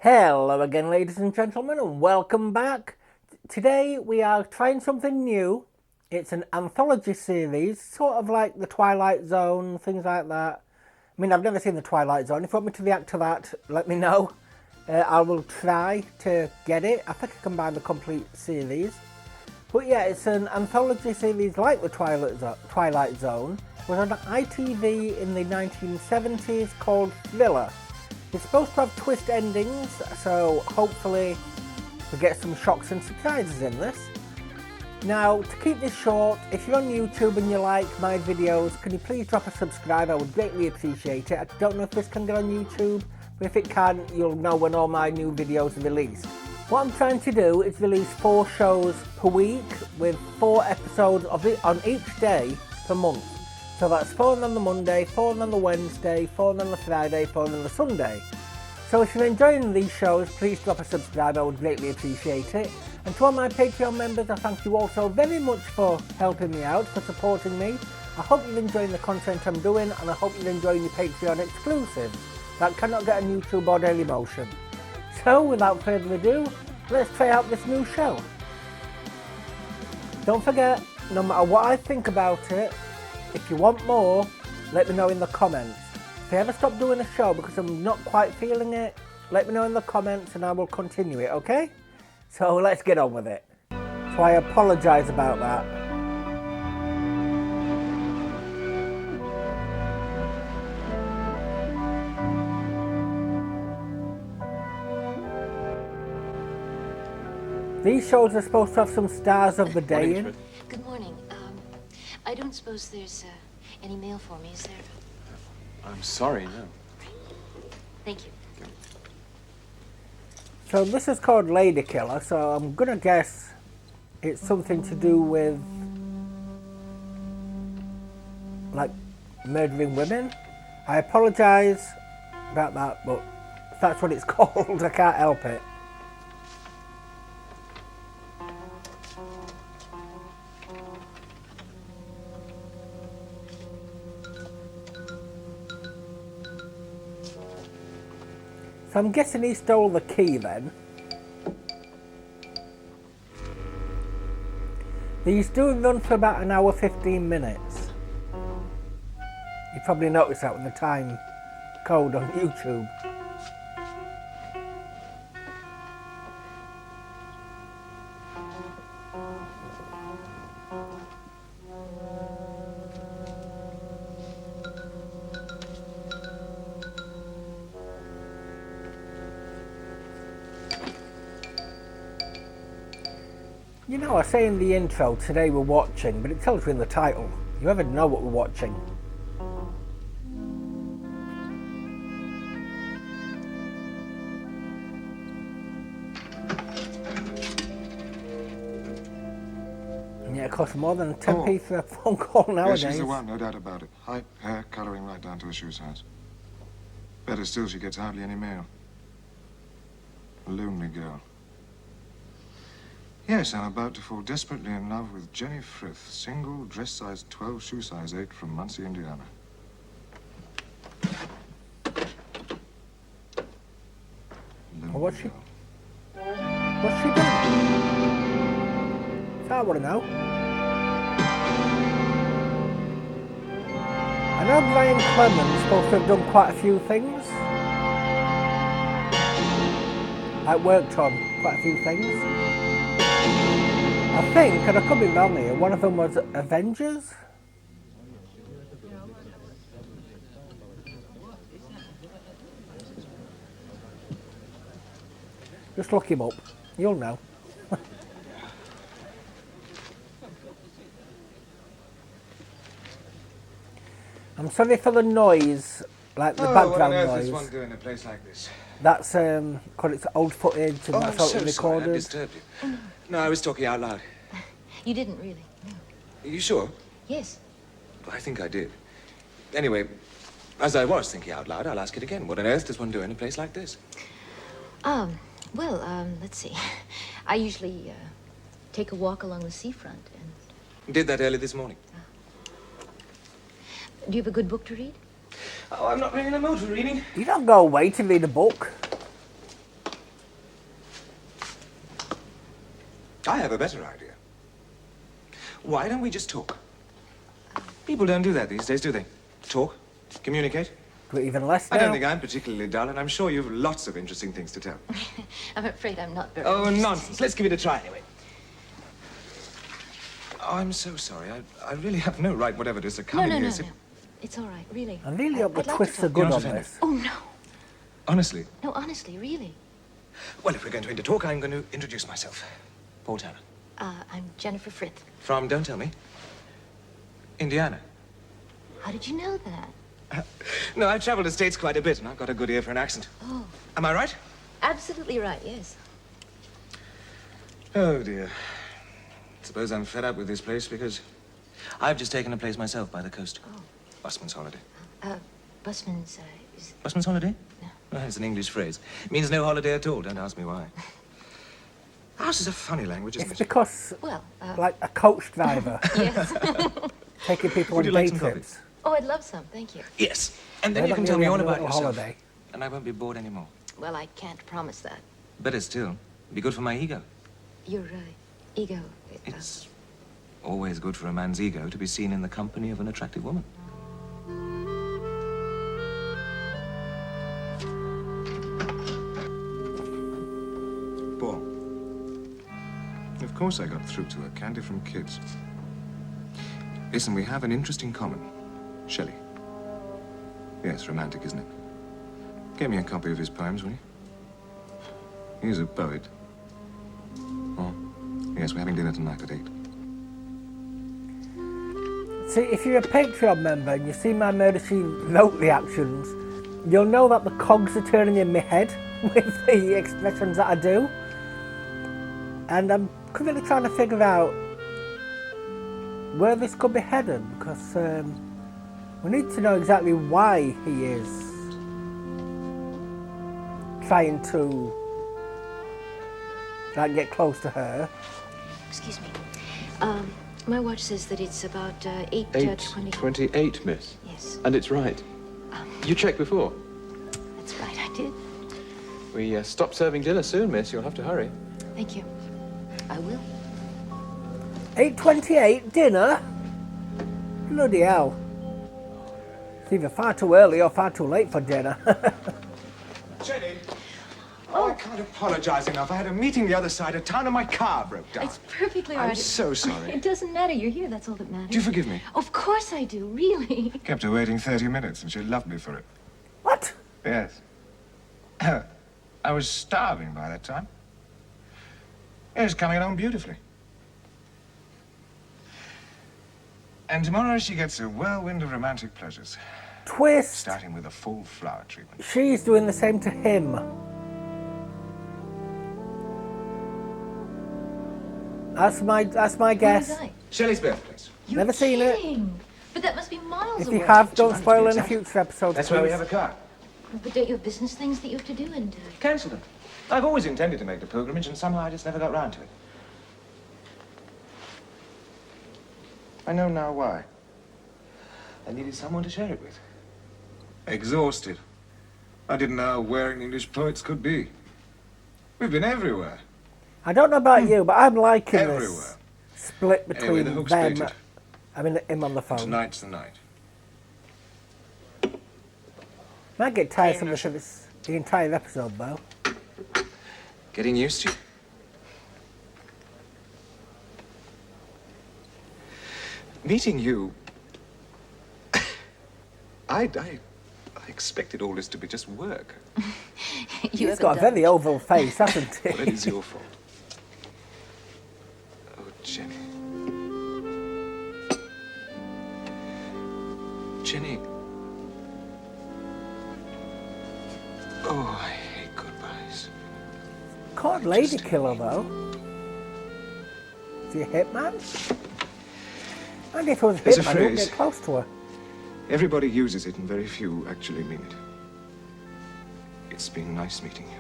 Hello again, ladies and gentlemen, and welcome back. Today we are trying something new. It's an anthology series, sort of like the Twilight Zone, things like that. I mean, I've never seen the Twilight Zone. If you want me to react to that, let me know. I will try to get it. I think I can buy the complete series. But yeah, it's an anthology series like the Twilight Zone. It was on ITV in the 1970s called Thriller. It's supposed to have twist endings, so hopefully we get some shocks and surprises in this. Now, to keep this short, if you're on YouTube and you like my videos, can you please drop a subscribe? I would greatly appreciate it. I don't know if this can get on YouTube, but if it can, you'll know when all my new videos are released. What I'm trying to do is release 4 shows per week with 4 episodes of it on each day per month. So that's 4 on the Monday, 4 on the Wednesday, 4 on the Friday, 4 on the Sunday. So if you're enjoying these shows, please drop a subscribe, I would greatly appreciate it. And to all my Patreon members, I thank you all so very much for helping me out, for supporting me. I hope you're enjoying the content I'm doing, and I hope you're enjoying your Patreon exclusives that cannot get on YouTube or Dailymotion. So without further ado, let's try out this new show. Don't forget, no matter what I think about it, if you want more, let me know in the comments. If I ever stop doing a show because I'm not quite feeling it, let me know in the comments and I will continue it, okay? So let's get on with it. So I apologise about that. These shows are supposed to have some stars of the day in. Good morning. I don't suppose there's any mail for me, is there? I'm sorry, no. Thank you. Okay. So this is called Lady Killer, so I'm gonna guess it's something to do with like murdering women. I apologise about that, but if that's what it's called, I can't help it. So I'm guessing he stole the key then. These do run for about an hour 15 minutes. You probably noticed that with the time code on YouTube. You know, I say in the intro, today we're watching, but it tells you in the title. You never know what we're watching. And yeah, it costs more than 10p for a phone call nowadays. Yeah, she's the one, no doubt about it. Height, hair, colouring right down to her shoe size. Better still, she gets hardly any mail. A lonely girl. Yes, I'm about to fall desperately in love with Jenny Frith, single, dress size 12, shoe size 8, from Muncie, Indiana. What's she doing? I want to know. I know Brian Clemens is supposed to have done quite a few things. Like worked on quite a few things. I think, and I could be wrong here, one of them was Avengers? Just look him up, you'll know. I'm sorry for the noise, like the background noise. What on earth is one doing in a place like this? That's because it's old footage and that's how it was recorded. I disturbed you. No, I was talking out loud. You didn't really, no. Are you sure? Yes. I think I did. Anyway, As I was thinking out loud, I'll ask it again. What on earth does one do in a place like this? Let's see. I usually take a walk along the seafront and... Did that early this morning. Do you have a good book to read? Oh, I'm not really in the mood for reading. You don't go away to read a book. I have a better idea. Why don't we just talk? People don't do that these days, do they? Talk, communicate. But even less now. I don't think I'm particularly dull, and I'm sure you've lots of interesting things to tell. I'm afraid I'm not very Oh, interested. nonsense. Let's give it a try anyway. Oh, I'm so sorry. I really have no right, whatever it is, to come in here. No. It's all right, really. I really hope the I'd like to twists are talk. good You're on not this. Oh, no. Honestly. No, honestly, really. Well, if we're going to talk, I'm going to introduce myself. Paul Tanner. I'm Jennifer Frith. From, don't tell me, Indiana. How did you know that? No, I've traveled the States quite a bit, and I've got a good ear for an accent. Oh, Am I right? absolutely right, yes. Oh, dear. Suppose I'm fed up with this place because I've just taken a place myself by the coast. Oh. Busman's holiday. Busman's, is... Busman's holiday? No. Well, it's an English phrase. It means no holiday at all. Don't ask me why. Ours is a funny language, isn't It's it? because, Well, like a coach driver, yes. taking people Would on you like day some coffee? trips. Oh, I'd love some, thank you. Yes. And then Why you don't can tell me have all a about little yourself. holiday? And I won't be bored anymore. Well, I can't promise that. Better still, it'd be good for my ego. Your, ego... It's always good for a man's ego to be seen in the company of an attractive woman. Paul. Of course I got through to her. Candy from kids. Listen, we have an interest in common. Shelley. Yes, romantic, isn't it? Get me a copy of his poems, will you? He's a poet. Oh, yes, we're having dinner tonight at 8. See, if you're a Patreon member and you see my Murder She Wrote reactions, you'll know that the cogs are turning in my head with the expressions that I do. And I'm currently trying to figure out where this could be headed, because we need to know exactly why he is trying to like get close to her. Excuse me. My watch says that it's about 8:20. 8:28, miss. Yes, And it's right. You checked before. that's right, I did. We stop serving dinner soon, miss. You'll have to hurry. Thank you. I will. 8:28, dinner? Bloody hell. It's either far too early or far too late for dinner. Jenny! Oh, I can't apologize enough. I had a meeting the other side of town and my car broke down. It's perfectly all right. I'm so sorry. It doesn't matter. You're here. That's all that matters. Do you forgive me? Of course I do. Really. Kept her waiting 30 minutes and she loved me for it. What? Yes. I was starving by that time. It was coming along beautifully. And tomorrow she gets a whirlwind of romantic pleasures, Twist. starting with a full flower treatment. She's doing the same to him. That's my Where guess. was I? Shelley's birthplace. You're Never seen it. kidding. But that must be miles If away. you have, don't Right, spoil any exactly. future episodes. That's why we please. have a car. But don't you have business things that you have to do and... Cancel them. I've always intended to make the pilgrimage, and somehow I just never got round to it. I know now why. I needed someone to share it with. Exhausted. I didn't know how wearing English poets could be. We've been everywhere. I don't know about you, but I'm liking Everywhere. this split between Anyway, the hook's them. baited. I mean, him on the phone. Tonight's the night. Might get tiresome if it's the entire episode, though. Getting used to. Meeting you. I expected all this to be just work. You He's got a very oval face, hasn't he? Well, it is your fault. Oh, Jenny. Jenny. Oh, I hate goodbyes. Called Lady Killer, though. Is he a hitman? And if it was a There's a hitman, he wouldn't phrase. get close to her. Everybody uses it and very few actually mean it. It's been nice meeting you.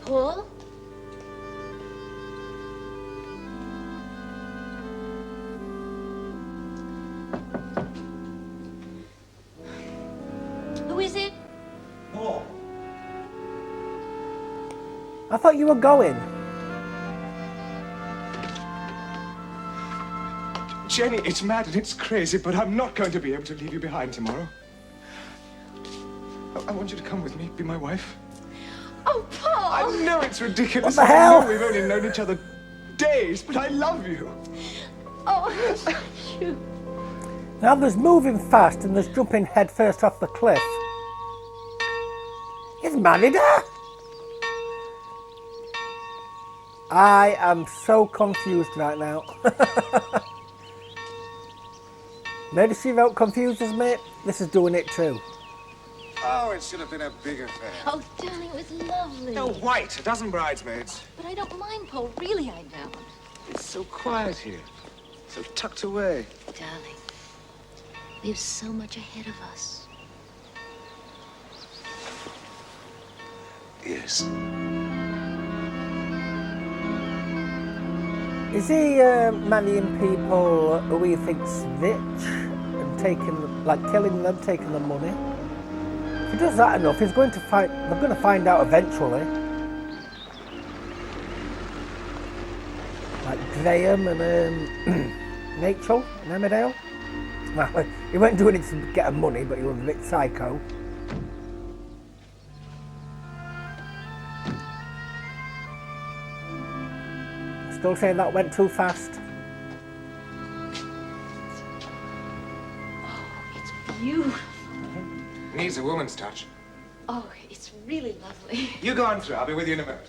Paul? Who is it? Paul. I thought you were going. Jenny, it's mad and it's crazy, but I'm not going to be able to leave you behind tomorrow. I want you to come with me, be my wife. Oh, Paul! I know it's ridiculous. What the hell? I know we've only known each other days, but I love you. Oh, you. Now there's moving fast and there's jumping head first off the cliff. He's married her? I am so confused right now. Maybe she felt confused as me. This is doing it too. Oh, it should have been a big affair. Oh, darling, it was lovely. No, white, a dozen bridesmaids. But I don't mind, Paul. Really, I don't. It's so quiet here, so tucked away. Darling, we have so much ahead of us. Yes. Is he marrying people who he thinks rich and taking, like killing them, taking the money? If he does that enough, he's going to find. They're going to find out eventually. Like Graham and Rachel and Emmerdale. Well, he weren't doing it to get her money, but he was a bit psycho. Still saying that went too fast. Oh, it's beautiful. Needs a woman's touch. Oh, it's really lovely. You go on through. I'll be with you in a minute.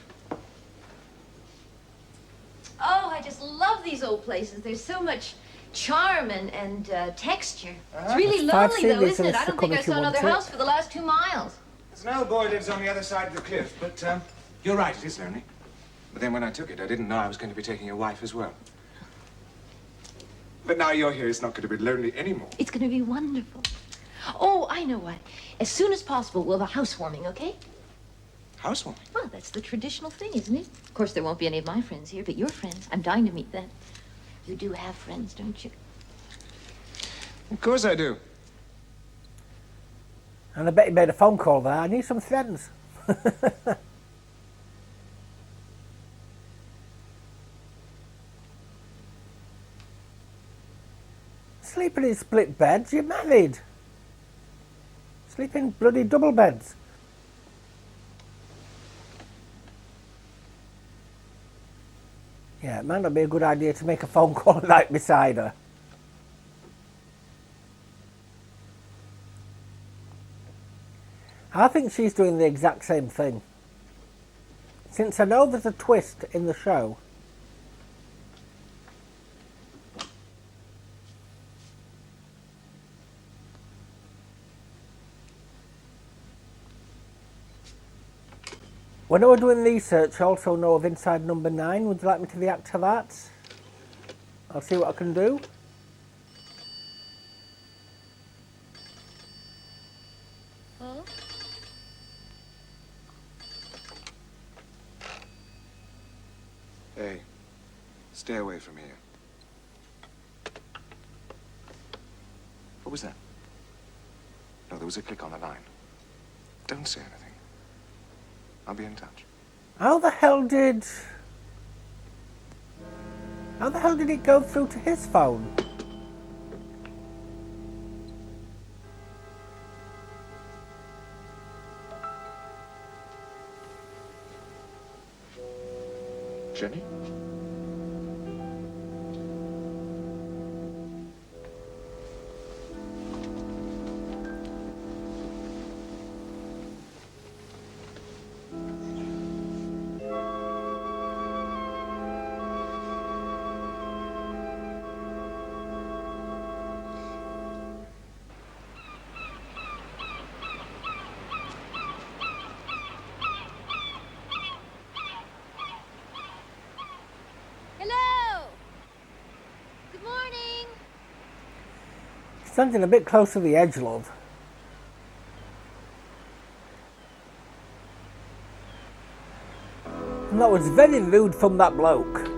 Oh, I just love these old places. There's so much charm and texture. It's really It's 5 lonely, though, series isn't and it? it's I don't to think come I if you saw want another it. house for the last 2 miles. There's an old boy lives on the other side of the cliff, but you're right, it is lonely. But then when I took it, I didn't know I was going to be taking your wife as well. But now you're here, it's not going to be lonely anymore. It's going to be wonderful. Oh, I know what. As soon as possible, we'll have a housewarming, okay? Housewarming? Well, that's the traditional thing, isn't it? Of course, there won't be any of my friends here, but your friends. I'm dying to meet them. You do have friends, don't you? Of course I do. And I bet he made a phone call there. I need some friends. Sleeping in split beds? You're married. Sleep in bloody double beds. Yeah, it might not be a good idea to make a phone call right beside her. I think she's doing the exact same thing. Since I know there's a twist in the show. When I was doing research, I also know of Inside Number 9. Would you like me to react to that? I'll see what I can do. Huh? Hey, stay away from here. What was that? No, there was a click on the line. Don't say anything. I'll be in touch. How the hell did it go through to his phone? Jenny? Standing a bit close to the edge, love. And that was very rude from that bloke.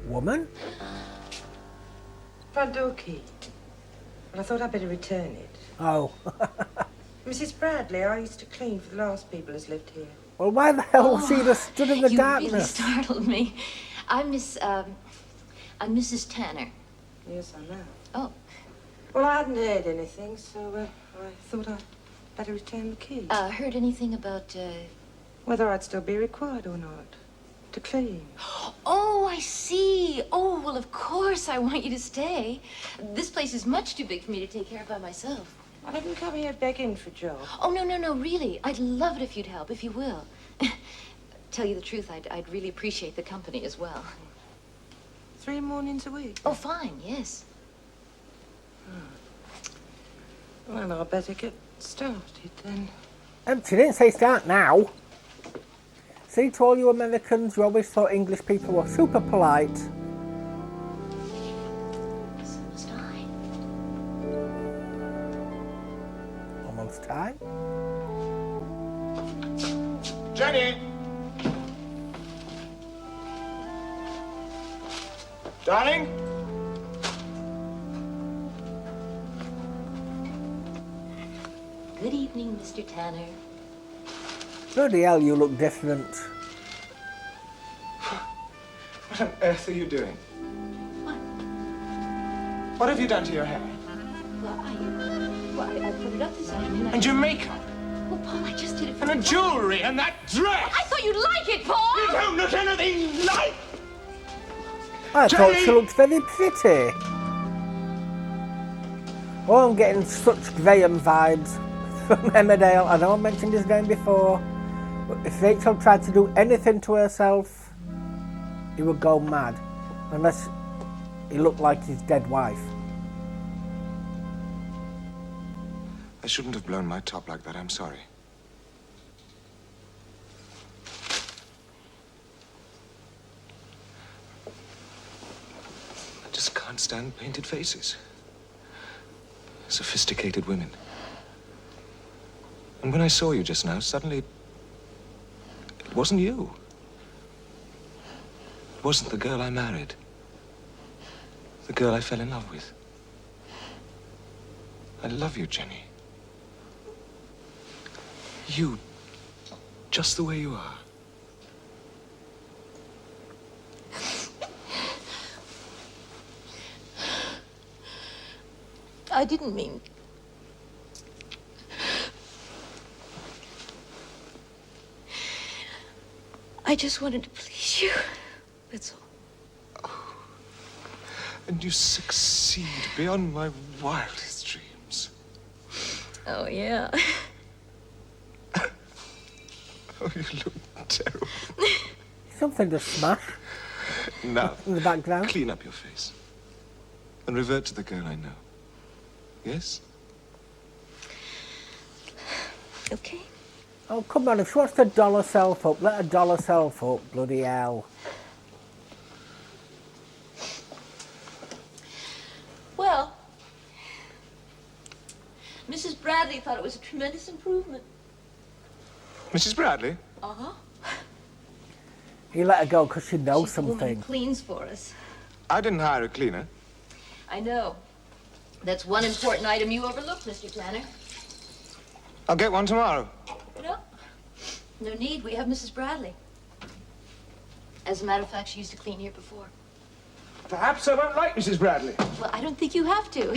Woman? Front door key. Well, I thought I'd better return it. Oh. Mrs. Bradley, I used to clean for the last people who's lived here. Well, why the hell was she just stood in the you darkness? really startled me. I'm Mrs. Tanner. Yes, I know. Oh. Well, I hadn't heard anything, so I thought I'd better return the key. Heard anything about, Whether I'd still be required or not. To clean. Oh, I see. Oh, well, of course I want you to stay. This place is much too big for me to take care of by myself. I didn't come here begging for a job. Oh, no, really. I'd love it if you'd help, if you will. Tell you the truth, I'd really appreciate the company as well. 3 mornings a week? Oh, fine, yes. Well, I'll better get started then. She didn't say start now. See, to all you Americans, you always thought English people were super polite. So must I. Almost time. Jenny! Darling? Good evening, Mr. Tanner. Bloody hell, you look different. What on earth are you doing? What? What have you done to your hair? Well, I put it up this afternoon. And your makeup? Well, Paul, I just did it for And the jewelry and that dress! I thought you'd like it, Paul! You don't look anything like... I thought she Jenny! looked very pretty. Oh, I'm getting such Graham vibes from Emmerdale. I know I mentioned his name before, but if Rachel tried to do anything to herself, he would go mad, unless he looked like his dead wife. I shouldn't have blown my top like that. I'm sorry. I just can't stand painted faces. Sophisticated women. And when I saw you just now, suddenly it wasn't you. It wasn't the girl I married. The girl I fell in love with. I love you, Jenny. You, just the way you are. I didn't mean... I just wanted to please you. That's all. And you succeed beyond my wildest dreams. Oh, yeah. Oh, you look terrible. Something to smash Now, in the background. clean up your face. And revert to the girl I know. Yes? Okay. Oh, come on, if she wants to doll herself up, let her doll herself up, bloody hell. Well, Mrs. Bradley thought it was a tremendous improvement. Mrs. Bradley? Uh-huh. He let her go because she knows She's the woman who something. cleans for us. I didn't hire a cleaner. I know. That's one important item you overlooked, Mr. Tanner. I'll get one tomorrow. No. No need. We have Mrs. Bradley. As a matter of fact, she used to clean here before. Perhaps I won't like Mrs. Bradley. Well, I don't think you have to,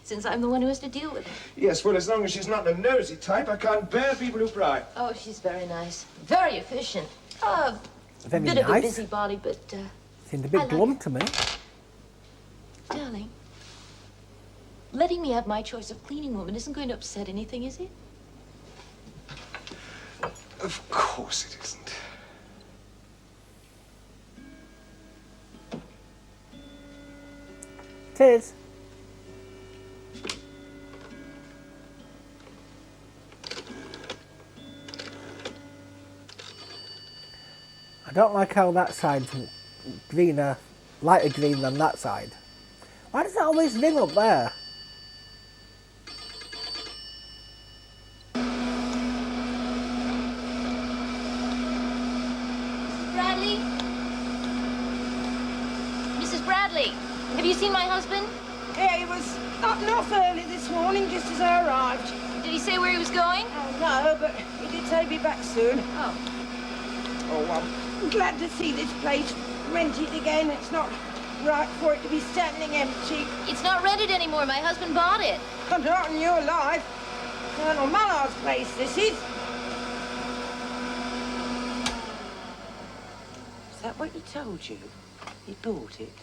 since I'm the one who has to deal with her. Yes, well, as long as she's not the nosy type, I can't bear people who pry. Oh, she's very nice. Very efficient. Very Bit of a nice. busybody, but, Seemed a I bit like glum it. to me. darling, letting me have my choice of cleaning woman isn't going to upset anything, is it? Of course it isn't. It is. I don't like how that side's greener, lighter green than that side. Why does it always ring up there? Bradley? Mrs. Bradley, have you seen my husband? Yeah, he was starting off early this morning, just as I arrived. Did he say where he was going? Oh, no, but he did say he'd be back soon. Oh. Oh, well, I'm glad to see this place rented again. It's not right for it to be standing empty. It's not rented anymore. My husband bought it. Not in your life. Colonel Mallard's place, this is. Is that what he told you? He bought it?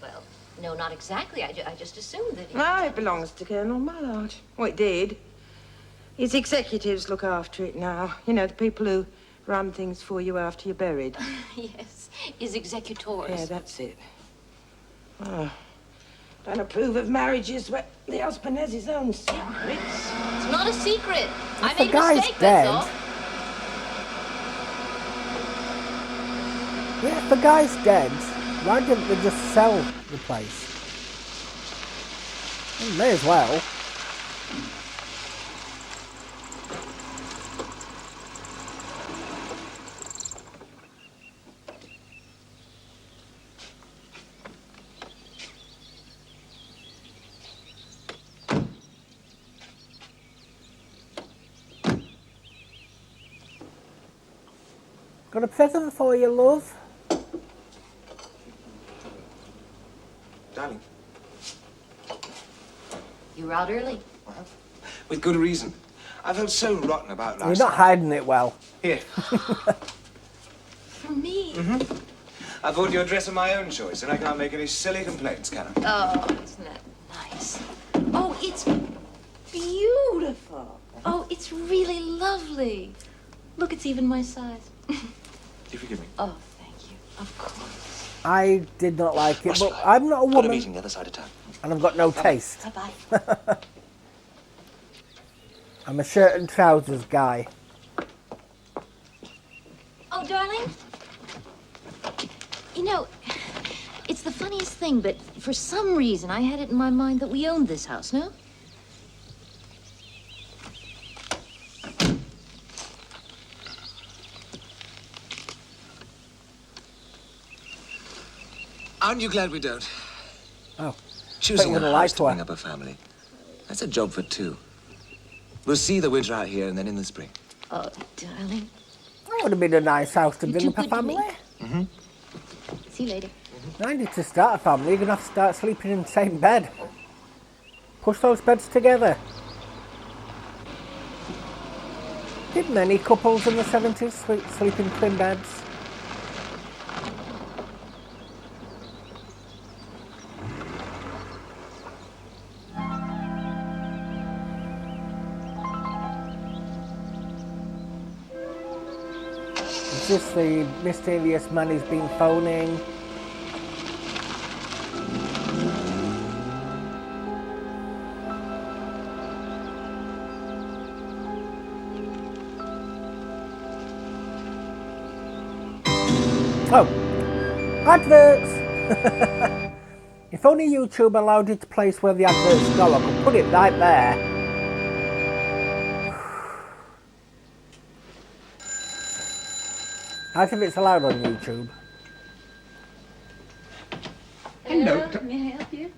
Well, no, not exactly. I just assumed that he... No, it belongs to Colonel Mallard. Well, it did. His executives look after it now. You know, the people who run things for you after you're buried. Yes, his executors. Yeah, that's it. Oh, don't approve of marriages where the husband has his own secrets. It's not a secret. I the made a guy's mistake, dead. that's all. Yeah, if the guy's dead, why didn't they just sell the place? Well, may as well. Got a present for you, love. Darling. You were out early. With good reason. I felt so rotten about You're last not night. hiding it well. Here. For me? I bought you a dress of my own choice, and I can't make any silly complaints, can I? Oh, isn't that nice? Oh, it's beautiful. Oh, it's really lovely. Look, it's even my size. Do you forgive me? Oh, thank you. Of course. I did not like it, Must but I? I'm not a Got a woman meeting the other side of town. and I've got no taste. Bye-bye. I'm a shirt and trousers guy. Oh, darling. You know, it's the funniest thing, but for some reason I had it in my mind that we owned this house, no? Aren't you glad we don't? Oh, Choosing you're a gonna lie house to to her. bring up a family. That's a job for two. We'll see the winter out here and then in the spring. Oh, darling. that would have been a nice house to You're bring too up a good to me. family. See you later. I need to start a family. You're going to have to start sleeping in the same bed. Push those beds together. Did many couples in the 70s sleep in twin beds? Is this the mysterious man who's been phoning? Oh, adverts! If only YouTube allowed it to place where the adverts go, I could put it right there. As if it's allowed on YouTube. Hello. May I help you?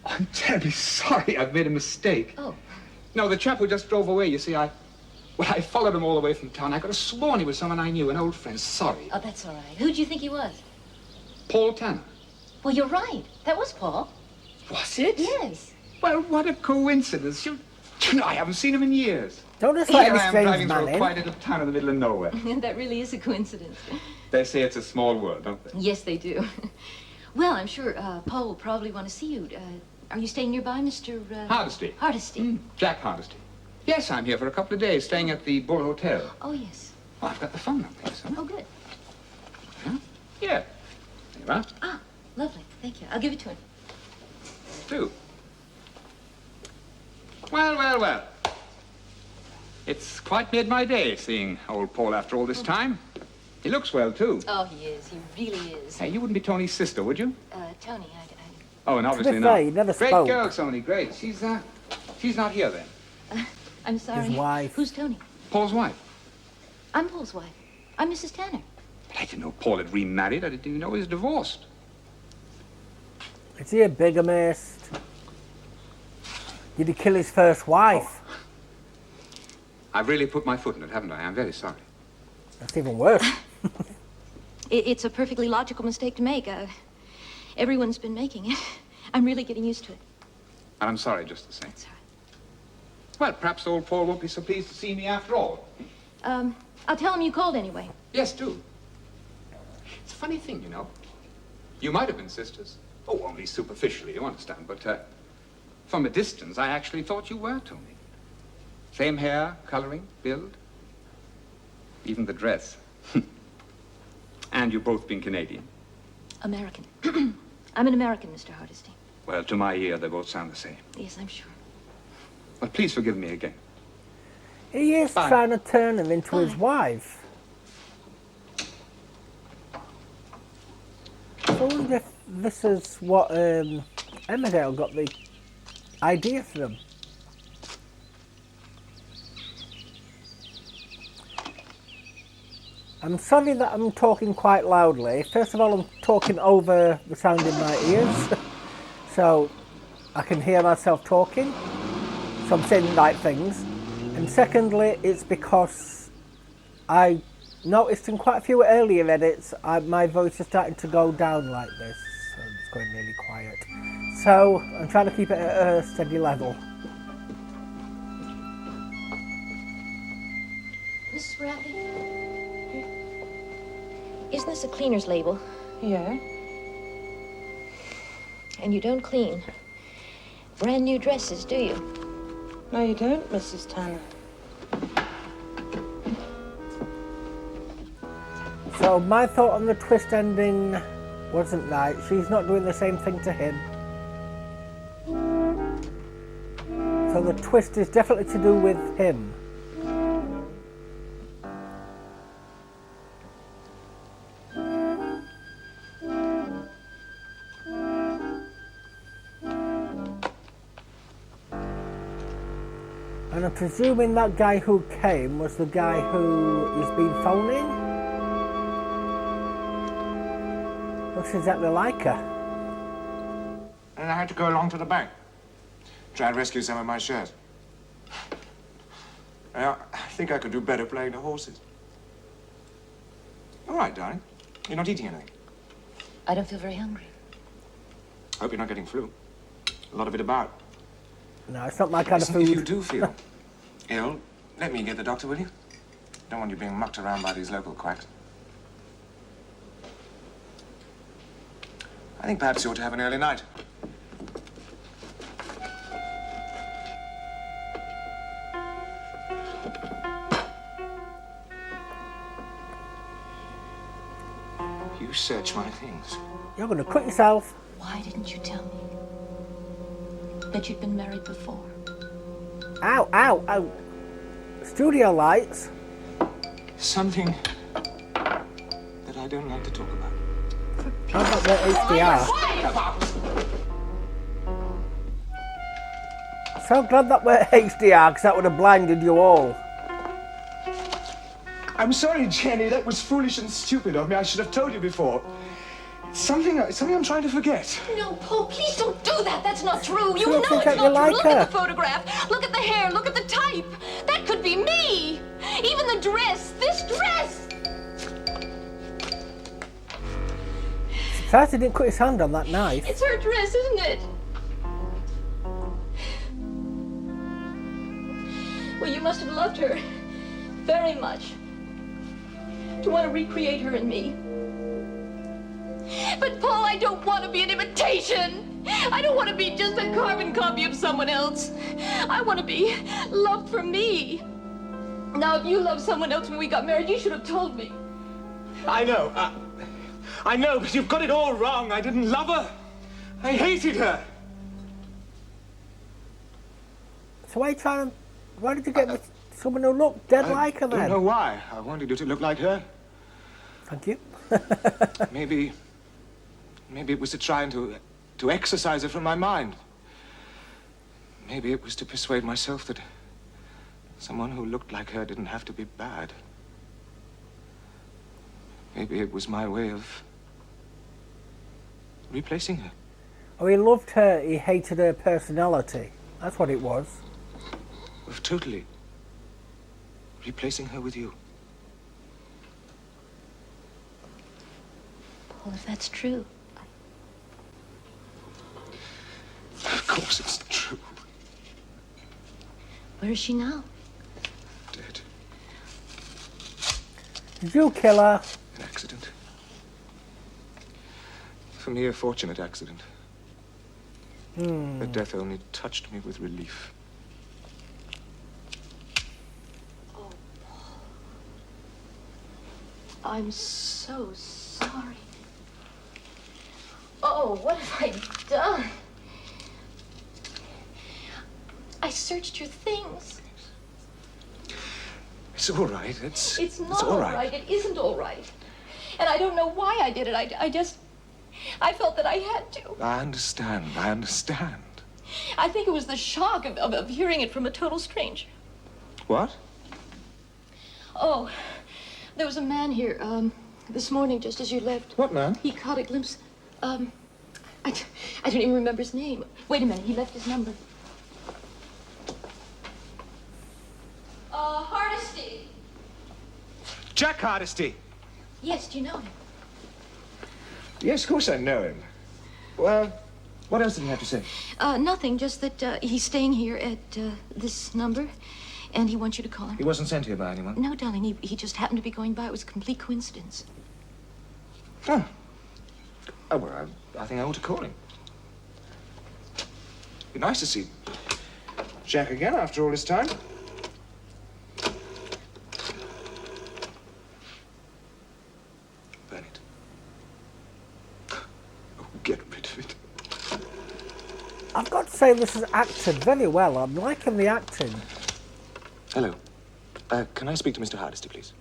I'm terribly sorry. I've made a mistake. Oh. No, the chap who just drove away, you see, I followed him all the way from town. I could have sworn he was someone I knew, an old friend. Sorry. Oh, that's all right. Who do you think he was? Paul Tanner. Well, you're right. That was Paul. Was it? Yes. Well, what a coincidence. You know, I haven't seen him in years. Don't just let Here any I am strange driving through man a quiet in. little town in the middle of nowhere. That really is a coincidence. They say it's a small world, don't they? Yes, they do. Well, I'm sure Paul will probably want to see you. Are you staying nearby, Mr. Hardesty. Hardesty? Jack Hardesty. Yes, I'm here for a couple of days, staying at the Bull Hotel. Oh, yes. Oh, I've got the phone number, yes, Oh, good. Huh? Yeah. There you are. Ah, lovely. Thank you. I'll give it to him. do. Well, well, well. It's quite made my day seeing old Paul after all this time. He looks well, too. Oh, he is. He really is. Hey, you wouldn't be Tony's sister, would you? Tony, Oh, and obviously fair, not. he never Great spoke. girl, Tony, great. She's not here then. I'm sorry. His wife. Who's Tony? Paul's wife. I'm Paul's wife. I'm Mrs. Tanner. But I didn't know Paul had remarried. I didn't even know he was divorced. Is he a bigamist? Did he kill his first wife? Oh. I've really put my foot in it, haven't I? I'm very sorry. That's even worse. It's a perfectly logical mistake to make. Everyone's been making it. I'm really getting used to it. And I'm sorry just the same. Sorry. Well, perhaps old Paul won't be so pleased to see me after all. I'll tell him you called anyway. Yes, do. It's a funny thing, you know. You might have been sisters. Oh, only superficially, you understand. But from a distance, I actually thought you were, Tony. Same hair, coloring, build. Even the dress. And you've both been Canadian. American. I'm an American, Mr. Hardesty. Well, to my ear, they both sound the same. Yes, I'm sure. But please forgive me again. He is Bye. trying to turn him into his Bye. wife. I wonder if this is what Emmerdale got the idea from. I'm sorry that I'm talking quite loudly. First of all, I'm talking over the sound in my ears, so I can hear myself talking, so I'm saying the right things. And secondly, it's because I noticed in quite a few earlier edits, my voice is starting to go down like this, so it's going really quiet. So I'm trying to keep it at a steady level. Mrs. Bradley? Isn't this a cleaner's label? Yeah? And you don't clean brand new dresses, do you? No, you don't, Mrs. Tanner. So my thought on the twist ending wasn't right. She's not doing the same thing to him. So the twist is definitely to do with him. And I'm presuming that guy who came was the guy who has been phoning? Looks exactly like her. And I had to go along to the bank. Try and rescue some of my shares. I think I could do better playing the horses. All right, darling. You're not eating anything. I don't feel very hungry. Hope you're not getting flu. A lot of it about. No, it's not my kind of Listen, if you food. do feel ill, let me get the doctor, will you? Don't want you being mucked around by these local quacks. I think perhaps you ought to have an early night. You search my things. You're going to cut yourself. Why didn't you tell me that you'd been married before? Ow, ow, ow. Studio lights. Something that I don't like to talk about. How about the HDR? So glad that we're HDR, because that would have blinded you all. I'm sorry, Jenny. That was foolish and stupid of me. I should have told you before. Something I'm trying to forget. No, Paul, please don't do that. That's not true. You She know looks it's exactly not true. like Look her. at the photograph. Look at the hair. Look at the type. That could be me. Even the dress. This dress. Surprised he didn't cut his hand on that knife. It's her dress, isn't it? Well, you must have loved her very much to want to recreate her in me. But, Paul, I don't want to be an imitation. I don't want to be just a carbon copy of someone else. I want to be loved for me. Now, if you loved someone else when we got married, you should have told me. I know. I know, but you've got it all wrong. I didn't love her. I hated her. So why did you get with someone who looked dead like her then? I don't know why. I wanted you to look like her. Thank you. Maybe it was to try and to exorcise her from my mind. Maybe it was to persuade myself that someone who looked like her didn't have to be bad. Maybe it was my way of replacing her. Oh, he loved her, he hated her personality. That's what it was. Of totally replacing her with you. Well, if that's true. Of course it's true. Where is she now? Dead. Did you kill her? An accident. For me, a fortunate accident. Her death only touched me with relief. Oh, Paul. I'm so sorry. Oh, what have I done? I searched your things. It's all right. It's not all right. It isn't all right. And I don't know why I did it. I felt that I had to. I understand. I think it was the shock of hearing it from a total stranger. What? Oh, there was a man here, this morning just as you left. What man? He caught a glimpse, I don't even remember his name. Wait a minute, he left his number. Hardesty. Jack Hardesty. Yes, do you know him? Yes, of course I know him. Well, what else did he have to say? Nothing, just that he's staying here at this number, and he wants you to call him. He wasn't sent here by anyone? No, darling, he just happened to be going by. It was a complete coincidence. Oh. Oh, well, I think I ought to call him. Be nice to see Jack again after all this time. Burn it. Oh, get rid of it. I've got to say this is acted very well. I'm liking the acting. Hello. Can I speak to Mr. Hardesty, please?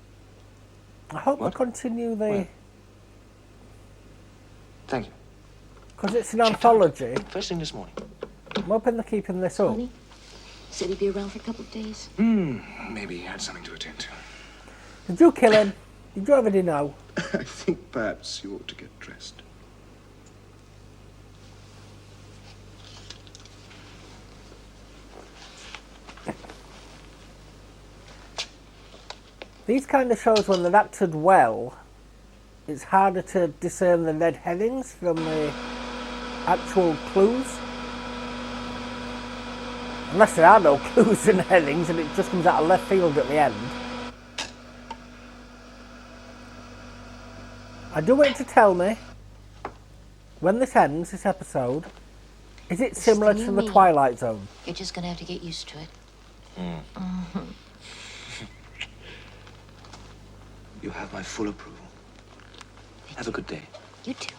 I hope What? we continue the... Where? Thank you. Because it's an anthology. First thing this morning. I'm hoping they're keeping this up. Honey, said he'd be around for a couple of days. Maybe he had something to attend to. Did you kill him? Did you already know? I think perhaps you ought to get dressed. These kind of shows, when they're acted well, it's harder to discern the red herrings from the actual clues. Unless there are no clues and herrings and it just comes out of left field at the end. I do want you to tell me, when this ends, this episode, is it similar to the Twilight Zone? You're just gonna have to get used to it. You have my full approval. Have a good day. You too.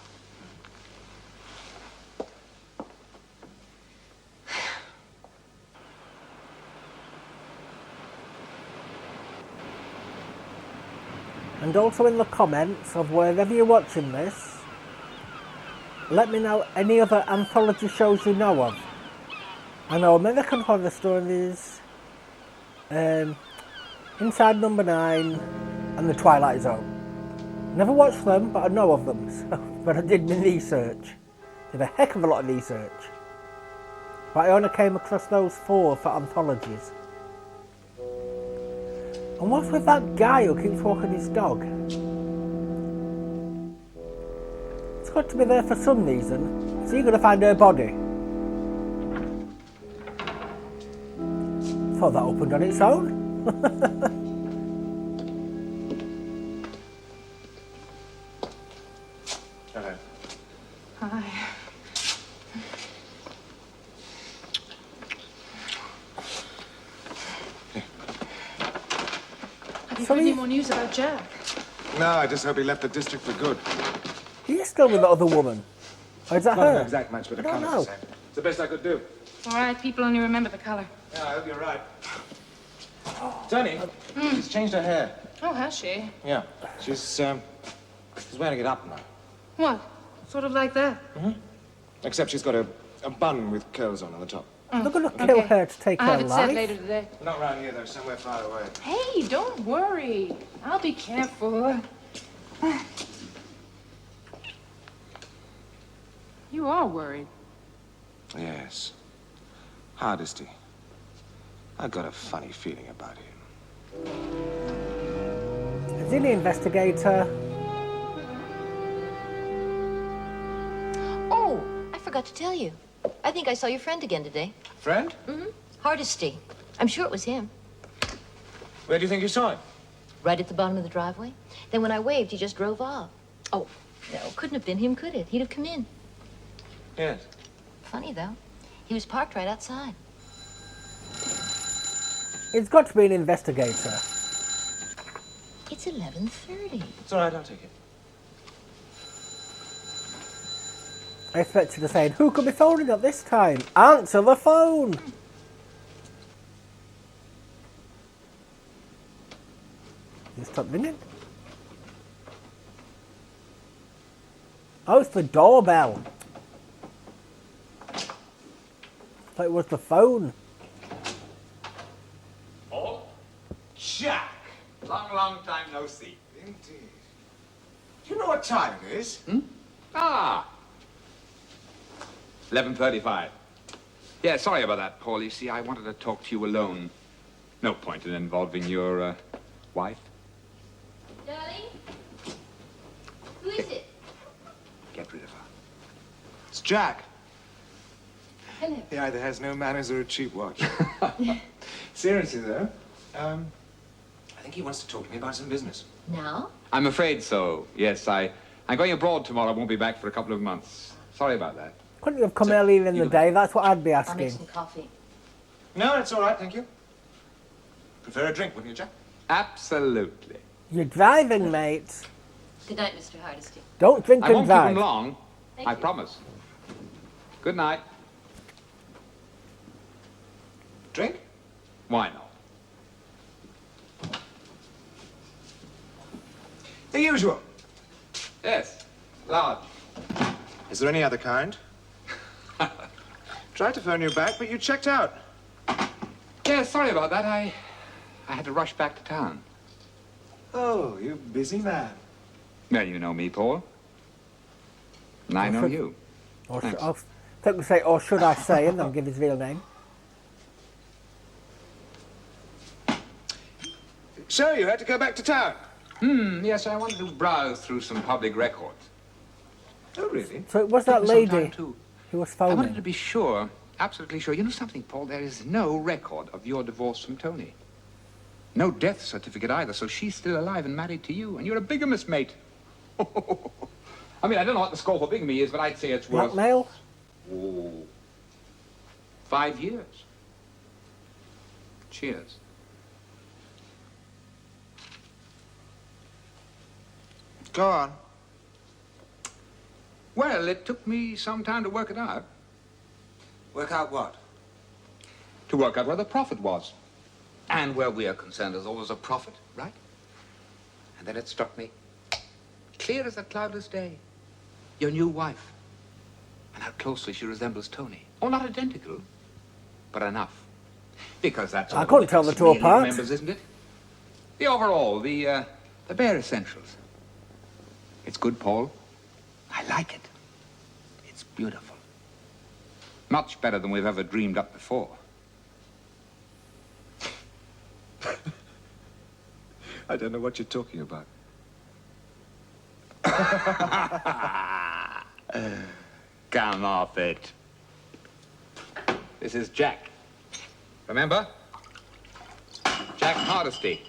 And also in the comments of wherever you're watching this, let me know any other anthology shows you know of. I know American Horror Stories, Inside Number 9, and The Twilight Zone. Never watched them, but I know of them. So, but I did my research. Did a heck of a lot of research. But I only came across those 4 for anthologies. And what's with that guy who keeps walking his dog? It's got to be there for some reason. So you're going to find her body. Thought that opened on its own. Hello. Hi. Have you heard any more news about Jack? No, I just hope he left the district for good. He's still with the other woman. Or is that Not an her? exact match, but a I don't colour's know. the same. It's the best I could do. All right, people only remember the color. Yeah, I hope you're right. Tony, she's changed her hair. Oh, has she? Yeah, she's wearing it up now. What? Sort of like that? Except she's got a bun with curls on the top. They're going to kill her to take I'll her have it set life. later today. Not round here, though. Somewhere far away. Hey, don't worry. I'll be careful. You are worried. Yes. Hardesty. I've got a funny feeling about him. Is he the investigator? Oh, I forgot to tell you. I think I saw your friend again today. Friend? Hardesty. I'm sure it was him. Where do you think you saw him? Right at the bottom of the driveway. Then when I waved, he just drove off. Oh, no, couldn't have been him, could it? He'd have come in. Yes. Funny, though. He was parked right outside. He's got to be an investigator. It's 11:30. It's all right, I'll take it. I expected to say, who could be phoning at this time? Answer the phone! You stop ringing? Oh, it's the doorbell. I thought it was the phone. Oh? Jack! Long time no see. Indeed. Do you know what time it is? Ah! 11:35. Yeah, sorry about that, Paul. You see, I wanted to talk to you alone. No point in involving your, wife. Darling? Who is it? Get rid of her. It's Jack. Hello. He either has no manners or a cheap watch. Seriously, though, I think he wants to talk to me about some business. Now? I'm afraid so. Yes, I'm going abroad tomorrow. I won't be back for a couple of months. Sorry about that. Couldn't you have come earlier in the day? That's what I'd be I'll make asking. some coffee. No, it's all right, thank you. Prefer a drink, wouldn't you, Jack? Absolutely. You're driving, mate. Good night, Mr. Hardesty. Don't drink I and won't keep drive. him long. Thank I you. promise. Good night. Drink? Why not? The usual. Yes. Large. Is there any other kind? Tried to phone you back, but you checked out. Yeah, sorry about that. I had to rush back to town. Oh, you busy man. Well, you know me, Paul. And I know you. Or Thanks. I think we say, or should I say, and then give his real name. So, you had to go back to town? Yes, I wanted to browse through some public records. Oh, really? So it was that Took me some time lady to- who was I wanted phoning. to be sure, absolutely sure. You know something, Paul? There is no record of your divorce from Tony. No death certificate either, so she's still alive and married to you, and you're a bigamist, mate. I mean, I don't know what the score for bigamy is, but I'd say it's worth... Blackmail? Oh, 5 years. Cheers. Go on. Well, it took me some time to work it out. Work out what? To work out where the profit was. And where we are concerned, there's always a profit, right? And then it struck me, clear as a cloudless day, your new wife. And how closely she resembles Tony. Oh, not identical, but enough. Because that's all I couldn't tell the two really apart. remembers, isn't it? The overall, the bare essentials. It's good, Paul. I like it. It's beautiful. Much better than we've ever dreamed up before. I don't know what you're talking about. Come off it. This is Jack. Remember? Jack Hardesty. Do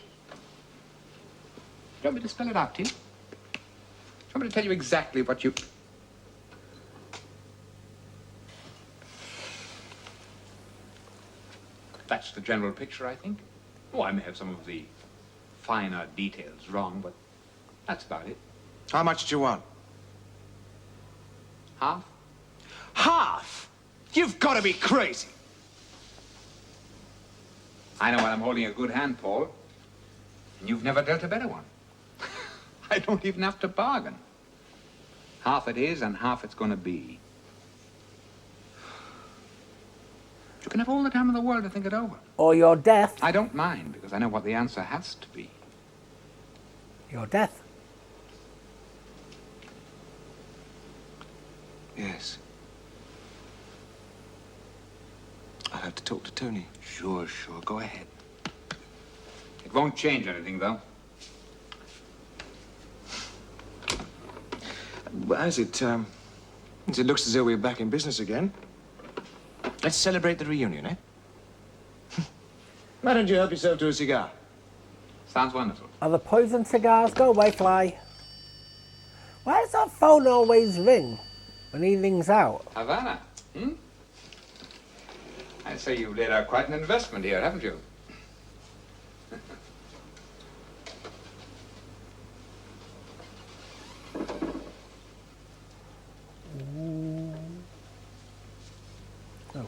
you want me to spell it out to you? Do you want me to tell you exactly what you... That's the general picture, I think. Oh, I may have some of the finer details wrong, but that's about it. How much do you want? Half? Half? You've got to be crazy. I know when I'm holding a good hand, Paul. And you've never dealt a better one. I don't even have to bargain. Half it is and half it's going to be. You can have all the time in the world to think it over. Or your death. I don't mind, because I know what the answer has to be. Your death. Yes. I'll have to talk to Tony. Sure, go ahead. It won't change anything, though. Well, as it looks as though we're back in business again, let's celebrate the reunion, eh? Why don't you help yourself to a cigar? Sounds wonderful. Are the poison cigars? Go away, Fly. Why does that phone always ring when he rings out? Havana, I'd say you've laid out quite an investment here, haven't you? Oh.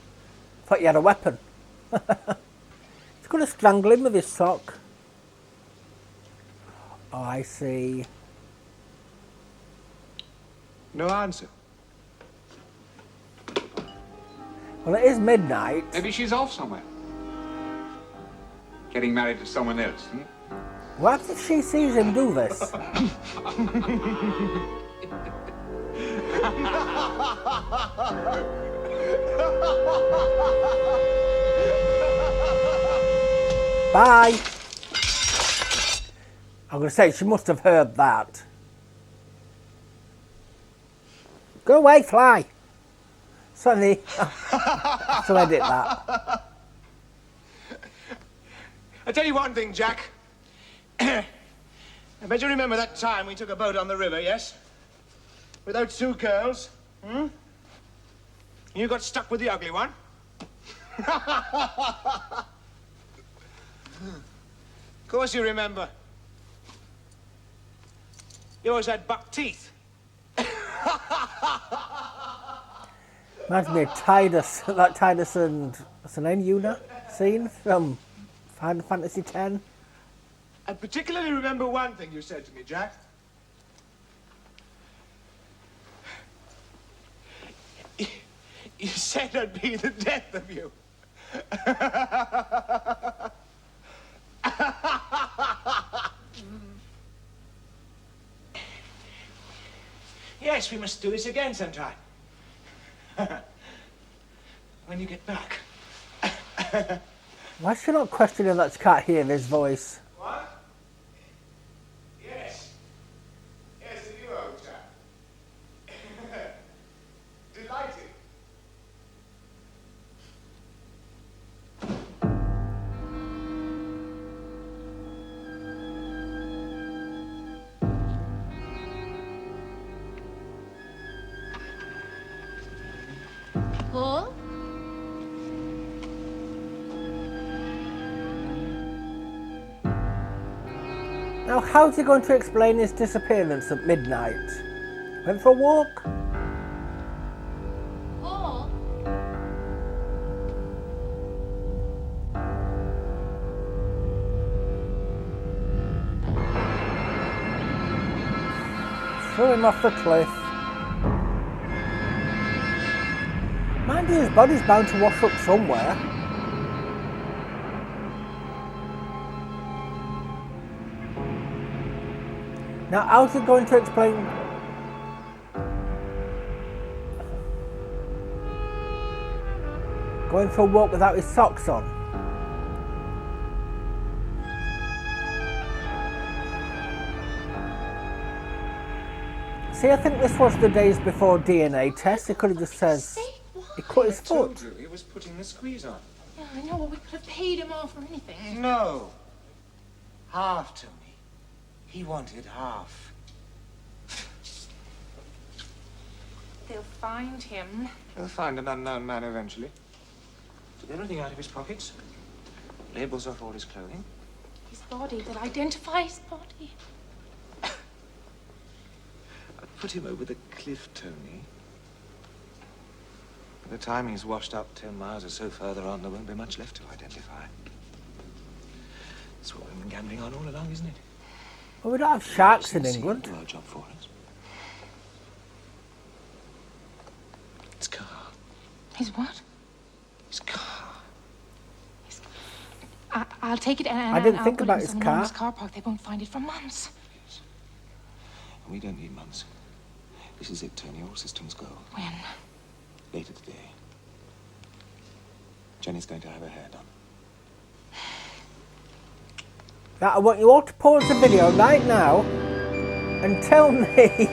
Thought you had a weapon. He's going to strangle him with his sock. Oh, I see. No answer. Well, it is midnight. Maybe she's off somewhere. Getting married to someone else, What if she sees him do this? Bye. I'm going to say, she must have heard that. Go away, Fly. Sorry. To edit that. I'll tell you one thing, Jack. I bet you remember that time we took a boat on the river, yes? With those two girls, You got stuck with the ugly one? Of course you remember. You always had buck teeth. Reminds me of Titus, that Titus and, what's her name, Una scene from Final Fantasy X. I particularly remember one thing you said to me, Jack. You said I'd be the death of you. Yes, we must do this again sometime. When you get back. Why is she not questioning that she can't hear his voice? What? Yes. Yes, to you, old chap. Delighted. Paul? Now, how's he going to explain his disappearance at midnight? Went for a walk? Paul? Threw him off the cliff. Mind you, his body's bound to wash up somewhere. Now, how's he going to explain... going for a walk without his socks on? See, I think this was the days before DNA tests. He could have just said he cut his foot. He was putting the squeeze on. Yeah, I know, but we could have paid him off or anything. No. Half to me. He wanted half. They'll find him. They'll find an unknown man eventually. Took everything out of his pockets. Labels off all his clothing. His body, they'll identify his body. I'd put him over the cliff, Tony. By the time he's washed up 10 miles or so further on, there won't be much left to identify. That's what we've been gambling on all along, isn't it? Well, we don't have sharks in Seems to England. do our job for us. His car. His what? His car. I'll take it and I didn't I'll think put about it in his some car. enormous car park. They won't find it for months. We don't need months. This is it, Tony. All systems go. When? Later today. Jenny's going to have her hair done. Now, I want you all to pause the video right now and tell me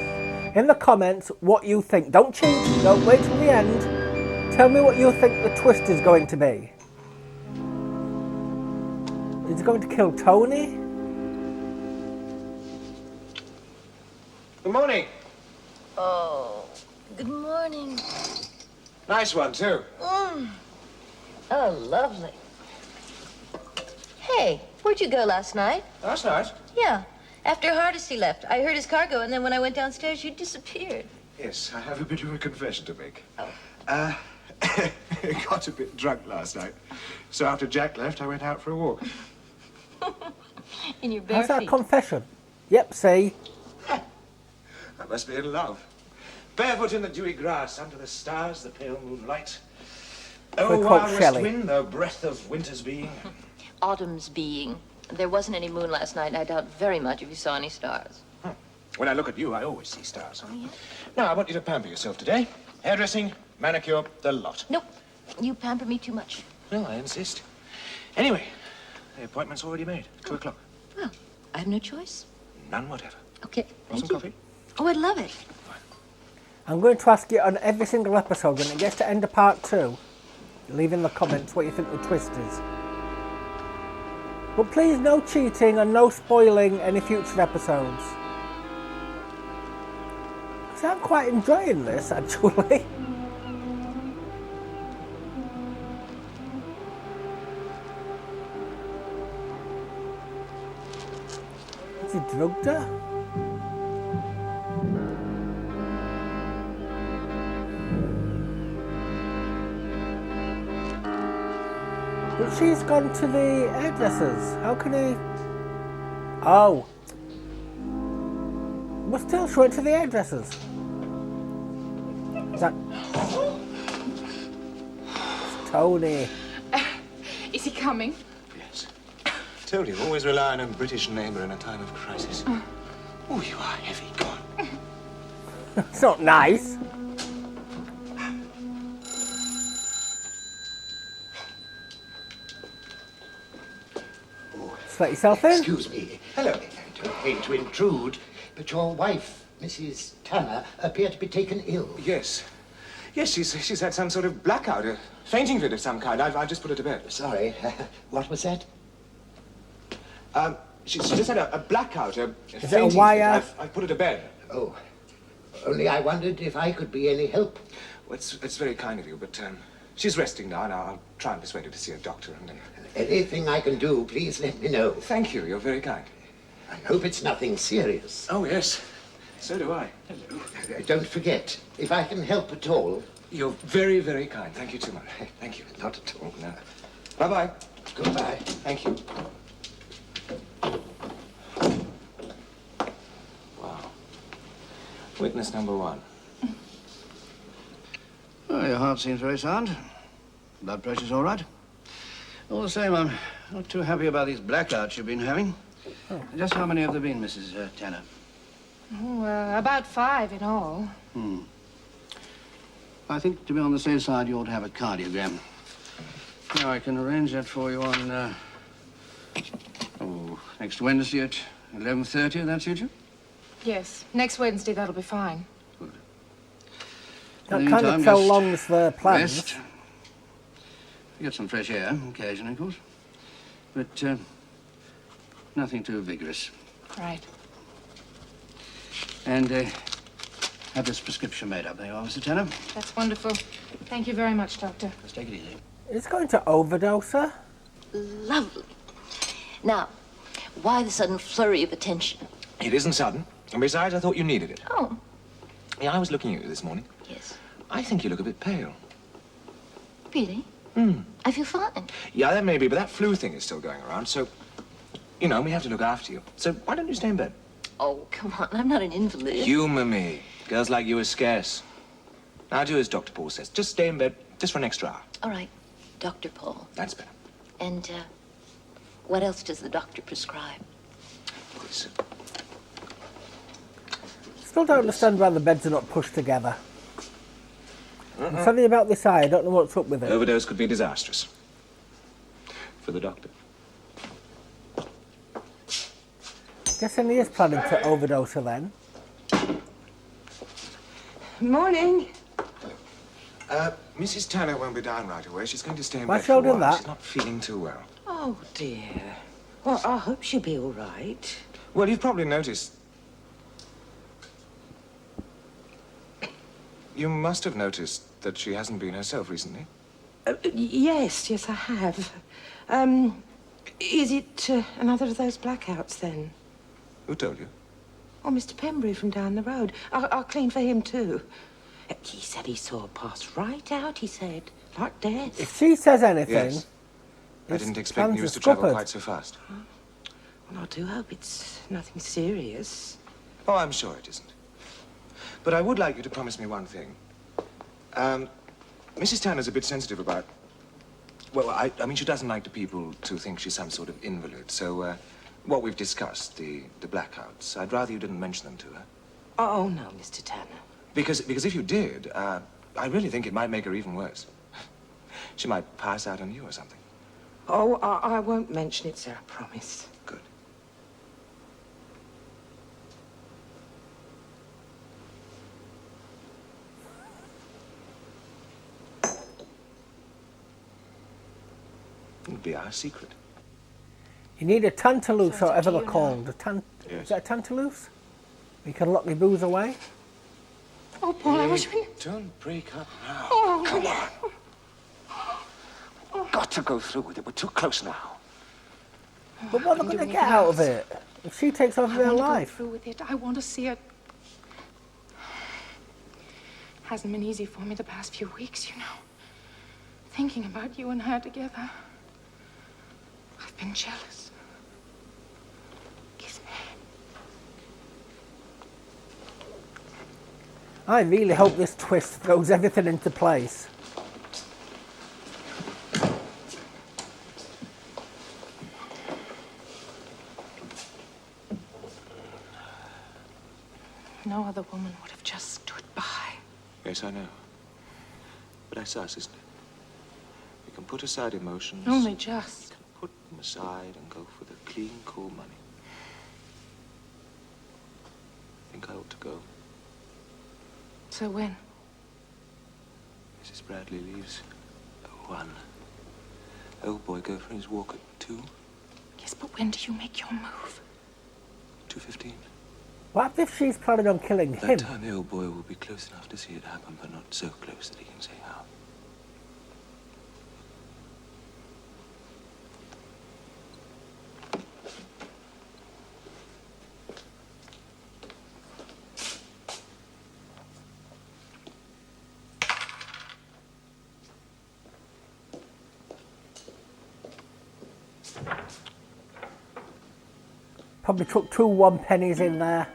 in the comments what you think. Don't cheat. Don't wait till the end. Tell me what you think the twist is going to be. Is he going to kill Tony? Good morning. Oh, good morning. Nice one, too. Oh, lovely. Hey, where'd you go last night? Last night? Yeah, after Hardesty left. I heard his car go, and then when I went downstairs, you disappeared. Yes, I have a bit of a confession to make. Oh. Got a bit drunk last night. So after Jack left, I went out for a walk. In your bare How's that a feet. confession? Yep, see? I must be in love. Barefoot in the dewy grass, under the stars, the pale moonlight. Oh, quote wild west Shelley. wind, the breath of winter's being. Autumn's being. There wasn't any moon last night, and I doubt very much if you saw any stars. When I look at you, I always see stars. Oh, yeah? Now, I want you to pamper yourself today. Hairdressing, manicure, the lot. Nope. You pamper me too much. No, I insist. Anyway, the appointment's already made. 2 o'clock. Well, I have no choice. None whatever. Okay, Want thank some you. coffee? Oh, I'd love it. I'm going to ask you on every single episode when it gets to end of part 2, leave in the comments what you think the twist is. But please, no cheating and no spoiling any future episodes. Because I'm quite enjoying this, actually. Has he drugged her? But she's gone to the hairdressers. How can he... Oh. But still, she went to the hairdressers. Is that... It's Tony. Is he coming? Yes. Told you, always rely on a British neighbour in a time of crisis. Oh, you are heavy. Go on. It's not nice. Just let yourself in. Excuse me. Hello. I don't mean to intrude, but your wife, Mrs. Tanner, appeared to be taken ill. Yes. Yes, she's had some sort of blackout, a fainting fit of some kind. I've just put her to bed. Sorry. What was that? She's just had a blackout, a Is it a fainting wire? fit. I've put her to bed. Oh. Only I wondered if I could be any help. Well, it's very kind of you, but she's resting now, and I'll try and persuade her to see a doctor. And Anything I can do, please let me know. Thank you. You're very kind. I hope it's nothing serious. Oh, yes. So do I. Hello. Don't forget, if I can help at all... You're very, very kind. Thank you too much. Thank you. Not at all. No. Bye-bye. Goodbye. Thank you. Wow. Witness number 1. Oh, your heart seems very sound. Blood pressure's all right. All the same, I'm not too happy about these blackouts you've been having. Oh. Just how many have there been, Mrs. Tanner? Oh, about 5 in all. I think, to be on the safe side, you ought to have a cardiogram. Now, I can arrange that for you on, next Wednesday at 11:30. That suit you? Yes, next Wednesday that'll be fine. That In the kind of meantime, fell just longs for plans. Rest. Get some fresh air occasionally, of course. But nothing too vigorous. Right. And have this prescription made up. There you are, Mr. Tanner. That's wonderful. Thank you very much, Doctor. Just take it easy. It's going to overdose her. Lovely. Now, why the sudden flurry of attention? It isn't sudden. And besides, I thought you needed it. Oh, Yeah, I was looking at you this morning. yes. I think you look a bit pale. Really? I feel fine. Yeah, that may be, but that flu thing is still going around, so You know, we have to look after you. So why don't you stay in bed? Oh, come on. I'm not an invalid. Humour me. Girls like you are scarce. Now do as Dr. Paul says. Just stay in bed, just for an extra hour. All right, Dr. Paul. That's better. And, what else does the doctor prescribe? This. Still don't understand why the beds are not pushed together. Something about this eye, I don't know what's up with it. Overdose could be disastrous. For the doctor. Guessing he is planning to overdose her then. Morning. Mrs. Tanner won't be down right away. She's going to stay in Why bed she all for a done while. that? She's not feeling too well. Oh, dear. Well, I hope she'll be all right. Well, you've probably noticed... You must have noticed that she hasn't been herself recently. Yes, I have. Is it another of those blackouts, then? Who told you? Oh, Mr. Pembury from down the road. I'll clean for him, too. He said he saw her pass right out, he said. Like death. If she says anything... Yes. I his didn't expect plans news are to travel scuppered. quite so fast. Well, I do hope it's nothing serious. Oh, I'm sure it isn't. But I would like you to promise me one thing. Mrs. Tanner's a bit sensitive about... Well, I mean, she doesn't like the people to think she's some sort of invalid. So, what we've discussed, the blackouts, I'd rather you didn't mention them to her. Oh, no, Mr. Tanner. Because if you did, I really think it might make her even worse. She might pass out on you or something. Oh, I won't mention it, sir, I promise. Good. It'll be our secret. You need a tantalus, or whatever they're you called. Yes. Is that a tantalus? You can lock your booze away. Oh, Paul, I wish we... Don't break up now. Oh, Come on. Got to go through with it. We're too close now. But what are they going to anything get out of else. it? If she takes over I their want to go life. through with it. I want to see it. Hasn't been easy for me the past few weeks, you know. Thinking about you and her together. I've been jealous. Kiss me. I really hope this twist throws everything into place. No other woman would have just stood by. Yes, I know. But that's us, isn't it? We can put aside emotions. Only just. Put them aside and go for the clean, cool money. I think I ought to go. So when? Mrs. Bradley leaves at 1. Old boy go for his walk at 2. Yes, but when do you make your move? 2:15. What if she's planning on killing That him? time the old boy will be close enough to see it happen, but not so close that he can say how. Probably took 2 1-pennies in there.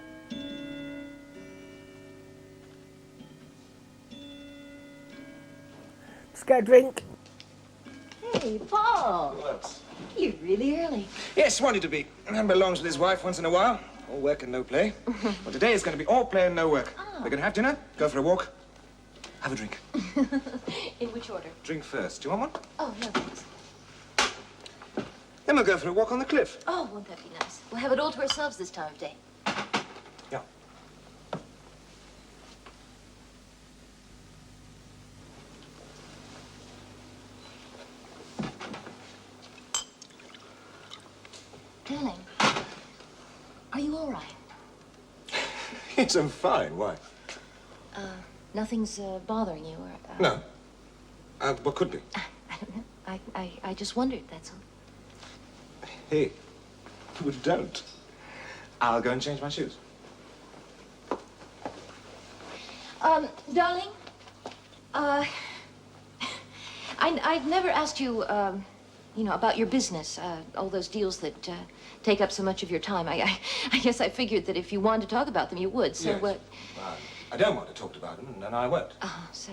Just get a drink. Hey, Paul. You're really early. Yes, wanted to be. Man belongs with his wife once in a while. All work and no play. Well, today is going to be all play and no work. We're going to have dinner, go for a walk, have a drink. In which order? Drink first. Do you want one? Oh, no, thanks. Then we'll go for a walk on the cliff. Oh, won't that be nice? We'll have it all to ourselves this time of day. Yeah. Darling, are you all right? Yes, I'm fine. Why? Nothing's bothering you, or... No. What could be? I don't know. I just wondered, that's all. Hey. Well, don't. I'll go and change my shoes. Darling, I'd never asked you, You know, about your business, all those deals that take up so much of your time. I guess I figured that if you wanted to talk about them, you would. So Yes. I don't want to talk about them, and I won't. So,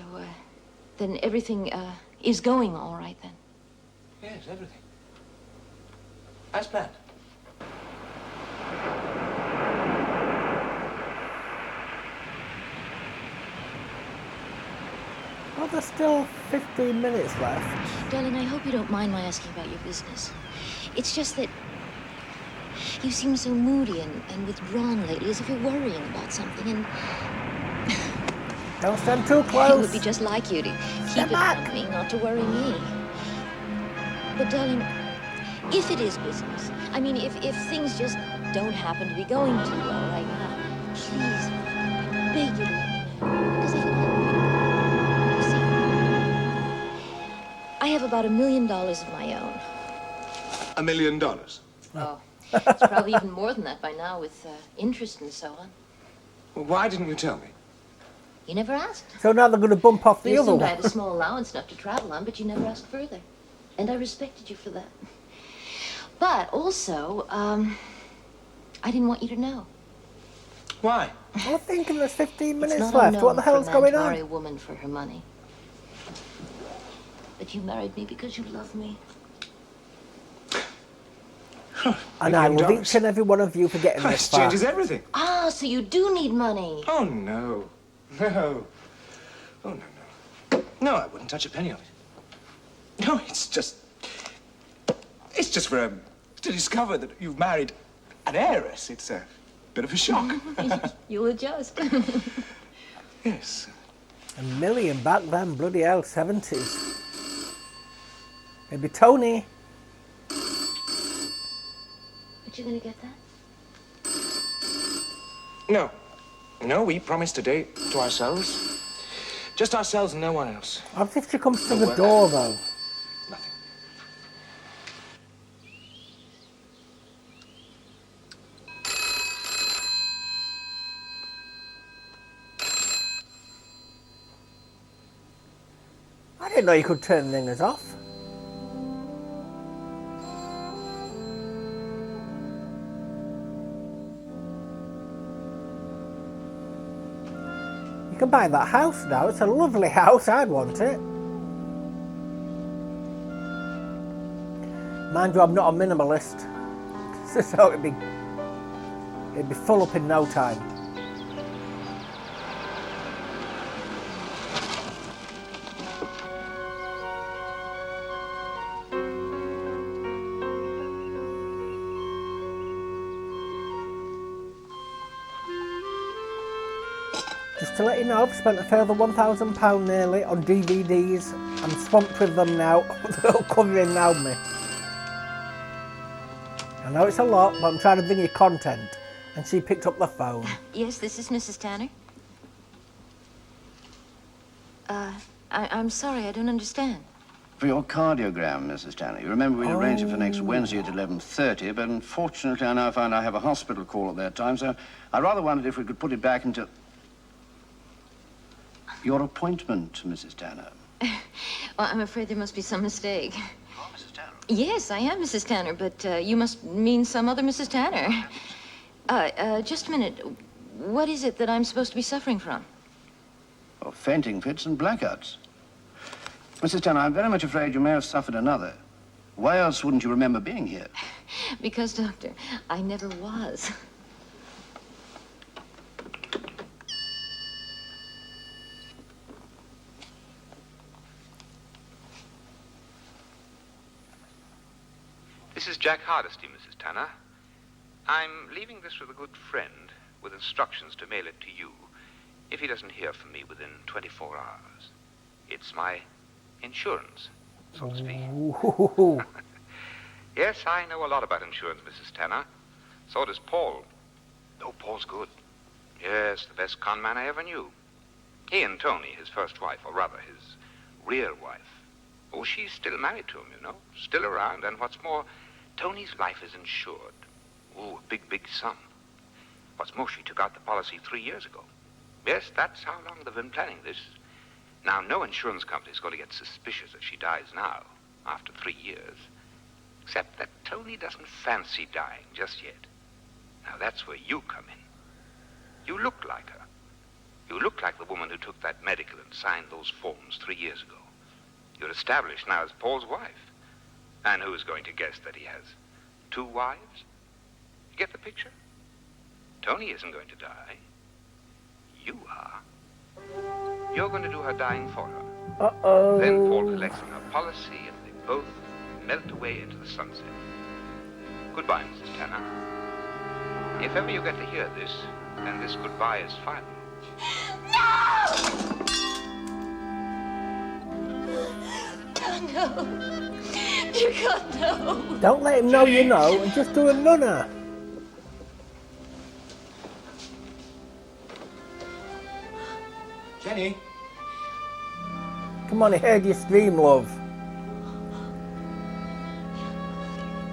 then everything is going all right, then? Yes, everything. As planned. Well, there's still 15 minutes left. Darling, I hope you don't mind my asking about your business. It's just that you seem so moody and withdrawn lately, as if you're worrying about something, and Don't stand too close. it would be just like you to keep it from me, not to worry me. But, darling, if it is business, I mean, if things just don't happen to be going too well right now, please, beg you to let me know. Because you see, I have about $1 million of my own. $1 million? Oh, it's probably even more than that by now with interest and so on. Well, why didn't you tell me? You never asked. So now they're going to bump off the You other assumed I one. had a small allowance enough to travel on, but you never asked further. And I respected you for that. But also, I didn't want you to know. Why? I'm thinking there's 15 minutes It's not left. unknown What the hell's for a man going to marry on? a woman for her money. But you married me because you love me. And I love each and every one of you for getting this This far. changes everything. Ah, so you do need money. Oh, no. No. Oh, no. No, I wouldn't touch a penny of it. No, it's just for to discover that you've married an heiress. It's a bit of a shock. You'll adjust. Yes. $1 million back then, bloody hell, 70s. Maybe Tony. But you gonna get that? No. No, we promised a date to ourselves. Just ourselves and no one else. What if she comes to No the work. door, though? Nothing. I didn't know you could turn ringers off. You can buy that house now. It's a lovely house. I'd want it. Mind you, I'm not a minimalist. So it'd be full up in no time. Just to let you know, I've spent a further £1,000 nearly on DVDs. I'm swamped with them now. They're all covering round me. I know it's a lot, but I'm trying to bring you content. And she picked up the phone. Yes, this is Mrs. Tanner. I'm sorry, I don't understand. For your cardiogram, Mrs. Tanner. You remember we arranged it for next Wednesday at 11:30, but unfortunately I now find I have a hospital call at that time, so I rather wondered if we could put it back until... Your appointment, Mrs. Tanner. Well, I'm afraid there must be some mistake. You're Mrs. Tanner? Yes, I am Mrs. Tanner, but you must mean some other Mrs. Tanner. Just a minute. What is it that I'm supposed to be suffering from? Oh, fainting fits and blackouts. Mrs. Tanner, I'm very much afraid you may have suffered another. Why else wouldn't you remember being here? Because, Doctor, I never was. This is Jack Hardesty, Mrs. Tanner. I'm leaving this with a good friend with instructions to mail it to you if he doesn't hear from me within 24 hours. It's my insurance, so to speak. Yes, I know a lot about insurance, Mrs. Tanner. So does Paul. Oh, Paul's good. Yes, the best con man I ever knew. He and Tony, his first wife, or rather, his real wife. Oh, she's still married to him, you know. Still around, and what's more, Tony's life is insured. Oh, a big, big sum. What's more, she took out the policy 3 years ago. Yes, that's how long they've been planning this. Now, no insurance company's going to get suspicious if she dies now, after 3 years. Except that Tony doesn't fancy dying just yet. Now that's where you come in. You look like her. You look like the woman who took that medical and signed those forms 3 years ago. You're established now as Paul's wife. And who's going to guess that he has 2 wives? You get the picture? Tony isn't going to die. You are. You're going to do her dying for her. Uh-oh. Then Paul collects on her policy and they both melt away into the sunset. Goodbye, Mrs. Tanner. If ever you get to hear this, then this goodbye is final. No! No. You can't know. Don't let him know you know and just do a runner. Jenny? Come on, I heard you scream, love.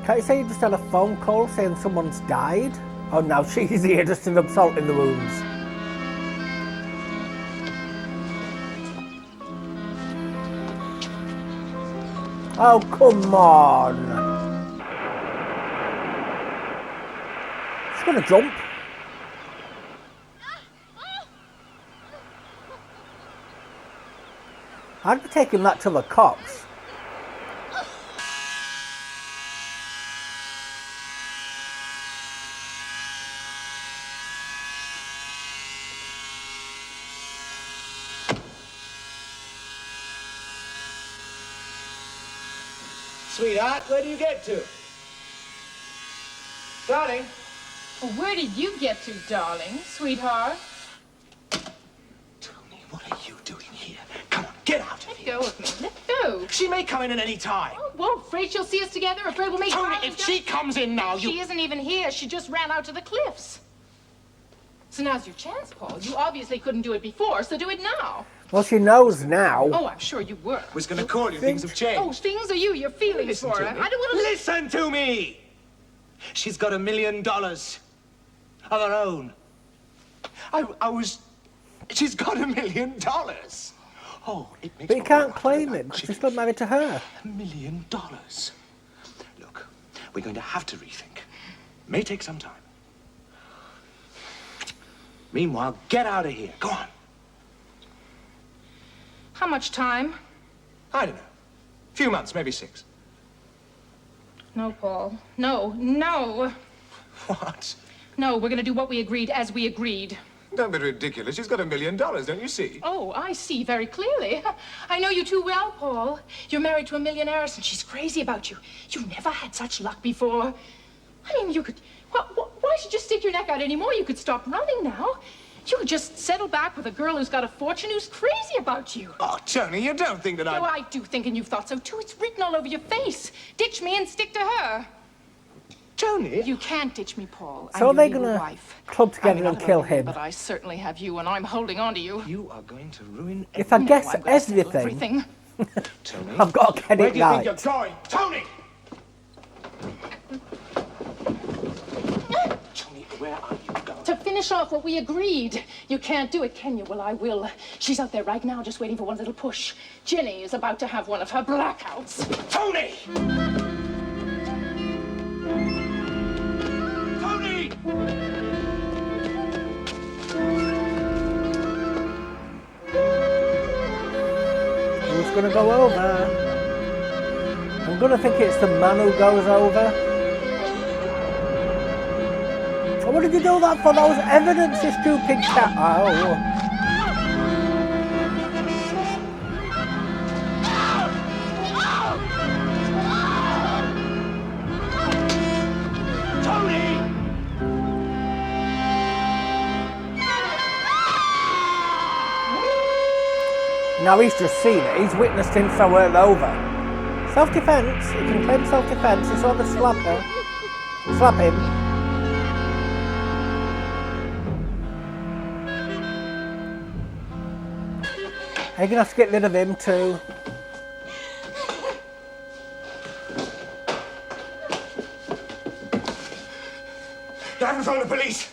Can't you say you just had a phone call saying someone's died? Oh, now she's here just to rub salt in the wounds. Oh, come on. She's gonna jump. I'd be taking that to the cops. Sweetheart, where do you get to? Darling? Well, where did you get to, darling, sweetheart? What are you doing here? Come on, get out of here. Let go of me. Let go. She may come in at any time. Oh, well, afraid she'll see us together. Afraid we'll make Tony, violent if she comes in now, She isn't even here. She just ran out to the cliffs. So now's your chance, Paul. You obviously couldn't do it before, so do it now. Well, she knows now. Oh, I'm sure you were. Was going to call you. Things have changed. Oh, things are you? Your feelings Listen for to her. me. I don't want to Listen to me! She's got $1 million of her own. She's got $1 million. Oh, it makes But you can't claim it because she's not married to her. $1 million. Look, we're going to have to rethink. May take some time. Meanwhile, get out of here. Go on. How much time? I don't know. A few months, maybe 6. No, Paul. No, no. What? No, we're going to do what we agreed as we agreed. Don't be ridiculous. She's got $1 million, don't you see? Oh, I see very clearly. I know you too well, Paul. You're married to a millionaire, and she's crazy about you. You never had such luck before. I mean, you could... Why should you stick your neck out anymore? You could stop running now. You could just settle back with a girl who's got a fortune who's crazy about you. Oh, Tony, you don't think that No, I do think, and you've thought so too. It's written all over your face. Ditch me and stick to her. Tony? You can't ditch me, Paul. So are I'm they your gonna wife. club I together mean, and I don't kill know you, him? But I certainly have you, and I'm holding on to you. You are going to ruin If I guess I'm gonna settle everything, Tony? I've got to get Where it do you right. think you're going? Tony! Tony, where are you going? To finish off what we agreed. You can't do it, can you? Well, I will. She's out there right now just waiting for one little push. Jenny is about to have one of her blackouts. Tony! Tony! Who's going to go over? I'm going to think it's the man who goes over. Oh, what did you do that for? That was evidence, you stupid cat. Oh. Now he's just seen it. He's witnessed him throw her over. Self-defense. He can claim self-defense. He saw the slapper. Slap him. You're gonna have to get rid of him too. You haven't phoned the police.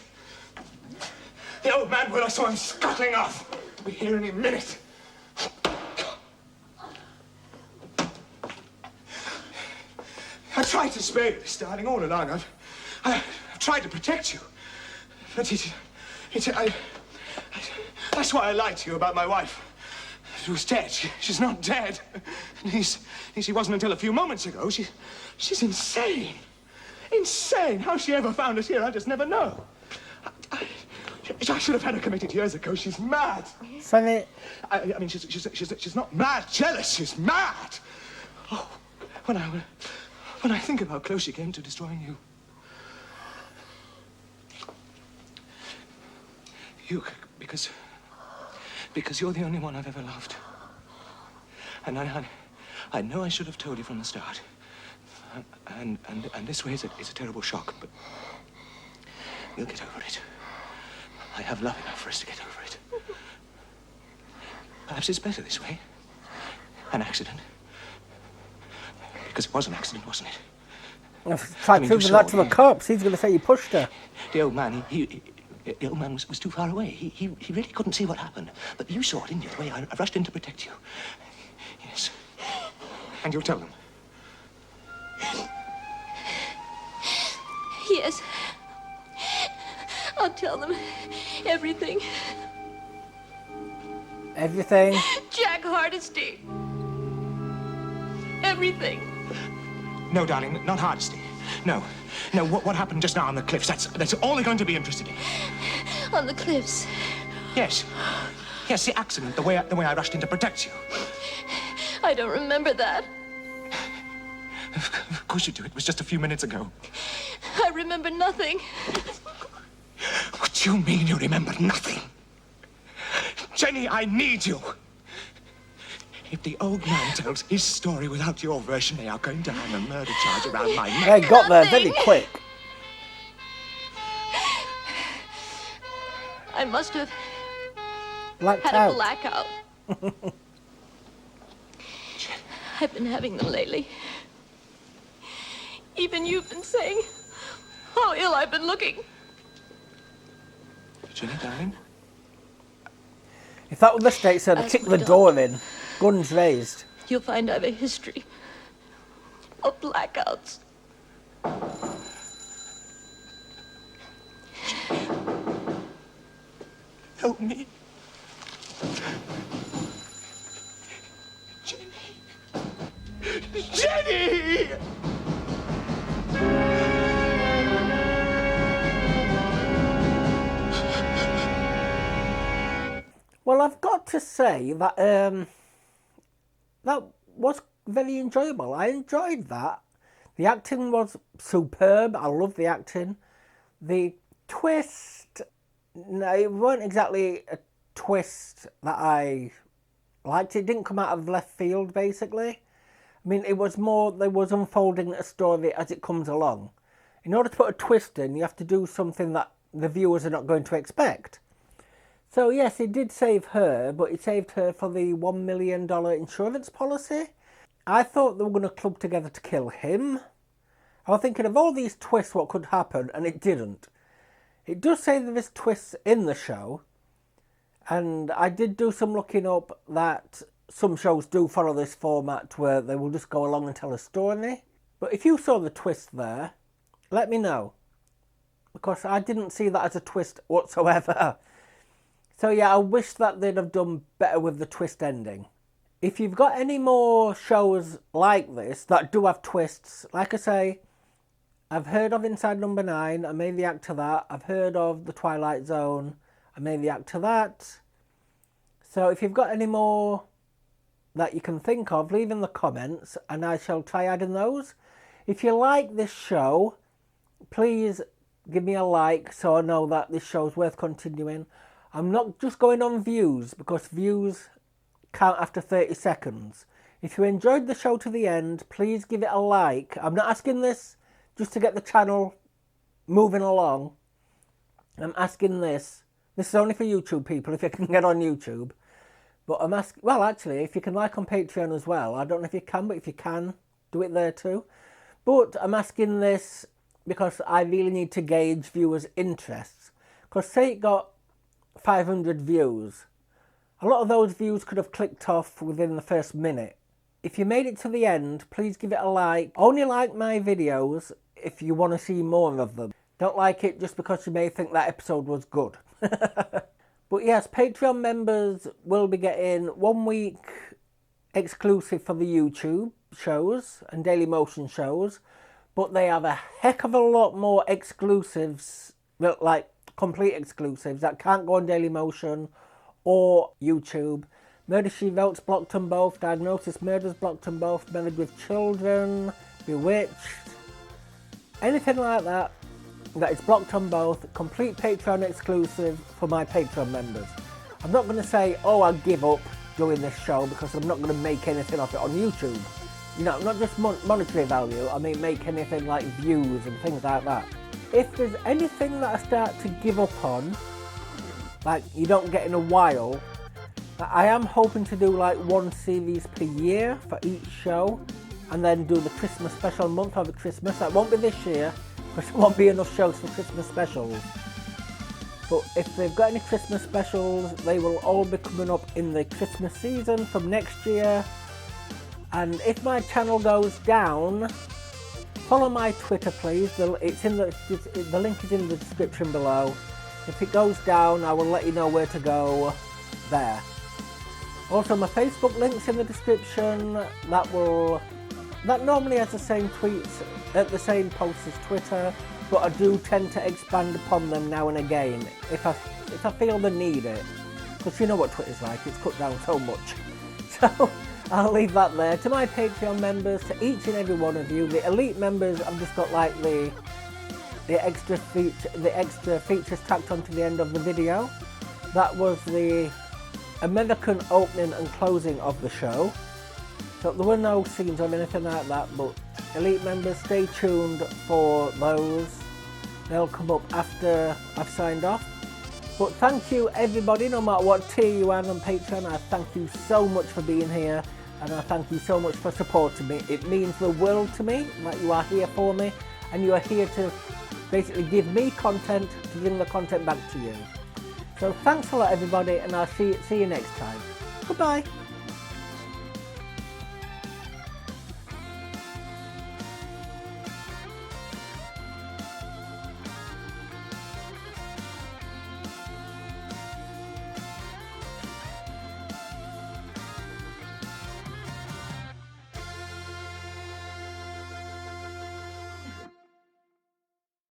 The old man, well, I saw him scuttling off. We'll be here any minute. I tried to spare you this, darling, all along. I've tried to protect you. But that's why I lied to you about my wife. She was dead. She's not dead. She wasn't until a few moments ago. She's insane. Insane. How she ever found us here, I just never know. I should have had her committed years ago. She's mad. Sonny. I mean, she's not mad. Jealous. She's mad. Oh, when I think of how close she came to destroying you. Because you're the only one I've ever loved. And I know I should have told you from the start. And this way is a terrible shock, but we'll get over it. I have love enough for us to get over it. Perhaps it's better this way. An accident. Because it was an accident, wasn't it? I've tried proving that to the cops. He's going to say you pushed her. The old man, the old man was too far away. He really couldn't see what happened. But you saw it, didn't you? The way I rushed in to protect you. Yes. And you'll tell them? Yes. I'll tell them everything. Everything? Jack Hardesty. Everything. No, darling, not Hardesty. No. What happened just now on the cliffs? That's all they're going to be interested in. On the cliffs? Yes. Yes, the accident, the way I rushed in to protect you. I don't remember that. Of course you do. It was just a few minutes ago. I remember nothing. What do you mean you remember nothing? Jenny, I need you. If the old man tells his story without your version, they are going to hang a murder charge around my neck. They got there very quick. I must have Blacked had out. a blackout. I've been having them lately. Even you've been saying how ill I've been looking. Jenny, darling? If that were the States, they'd kick the door in. Guns raised. You'll find I have a history of blackouts. Help me. Jenny! Well, I've got to say that that was very enjoyable. I enjoyed that. The acting was superb. I love the acting. The twist, no, it wasn't exactly a twist that I liked. It didn't come out of left field, basically. I mean, it was more, they was unfolding a story as it comes along. In order to put a twist in, you have to do something that the viewers are not going to expect. So yes, it did save her, but it saved her for the $1 million insurance policy. I thought they were going to club together to kill him. I was thinking of all these twists, what could happen, and it didn't. It does say there is twists in the show, and I did do some looking up that some shows do follow this format where they will just go along and tell a story. But if you saw the twist there, let me know, because I didn't see that as a twist whatsoever. So yeah, I wish that they'd have done better with the twist ending. If you've got any more shows like this that do have twists, like I say, I've heard of Inside Number 9, I may react to that. I've heard of The Twilight Zone, I may react to that. So if you've got any more that you can think of, leave in the comments and I shall try adding those. If you like this show, please give me a like so I know that this show is worth continuing. I'm not just going on views, because views count after 30 seconds. If you enjoyed the show to the end, please give it a like. I'm not asking this just to get the channel moving along. I'm asking this. This is only for YouTube people, if you can get on YouTube. But I'm asking, well, actually, if you can like on Patreon as well. I don't know if you can, but if you can, do it there too. But I'm asking this because I really need to gauge viewers' interests. Because say it got 500 views. A lot of those views could have clicked off within the first minute. If you made it to the end, please give it a like. Only like my videos if you want to see more of them. Don't like it just because you may think that episode was good. But yes, Patreon members will be getting 1 week exclusive for the YouTube shows and Dailymotion shows. But they have a heck of a lot more exclusives, like complete exclusives, that can't go on Dailymotion or YouTube. Murder, She Wrote's blocked on both. Diagnosis Murders blocked on both. Married with Children, Bewitched. Anything like that is blocked on both. Complete Patreon exclusive for my Patreon members. I'm not going to say, oh, I'll give up doing this show because I'm not going to make anything of it on YouTube. You know, not just monetary value, I mean make anything like views and things like that. If there's anything that I start to give up on, like you don't get in a while, I am hoping to do like 1 series per year for each show, and then do the Christmas special month over Christmas. That won't be this year, because there won't be enough shows for Christmas specials. But if they've got any Christmas specials, they will all be coming up in the Christmas season from next year. And if my channel goes down, follow my Twitter please. The link is in the description below. If it goes down, I will let you know where to go there. Also, my Facebook link's in the description. That normally has the same tweets, the same posts as Twitter, but I do tend to expand upon them now and again if I feel the need it. Because you know what Twitter's like, it's cut down so much. So I'll leave that there. To my Patreon members, to each and every one of you, the elite members, I've just got like the extra features tacked onto the end of the video. That was the American opening and closing of the show. So there were no scenes or anything like that, but elite members, stay tuned for those. They'll come up after I've signed off. But thank you everybody, no matter what tier you are on Patreon. I thank you so much for being here, and I thank you so much for supporting me. It means the world to me that you are here for me, and you are here to basically give me content to bring the content back to you. So thanks a lot everybody, and I'll see you next time. Goodbye.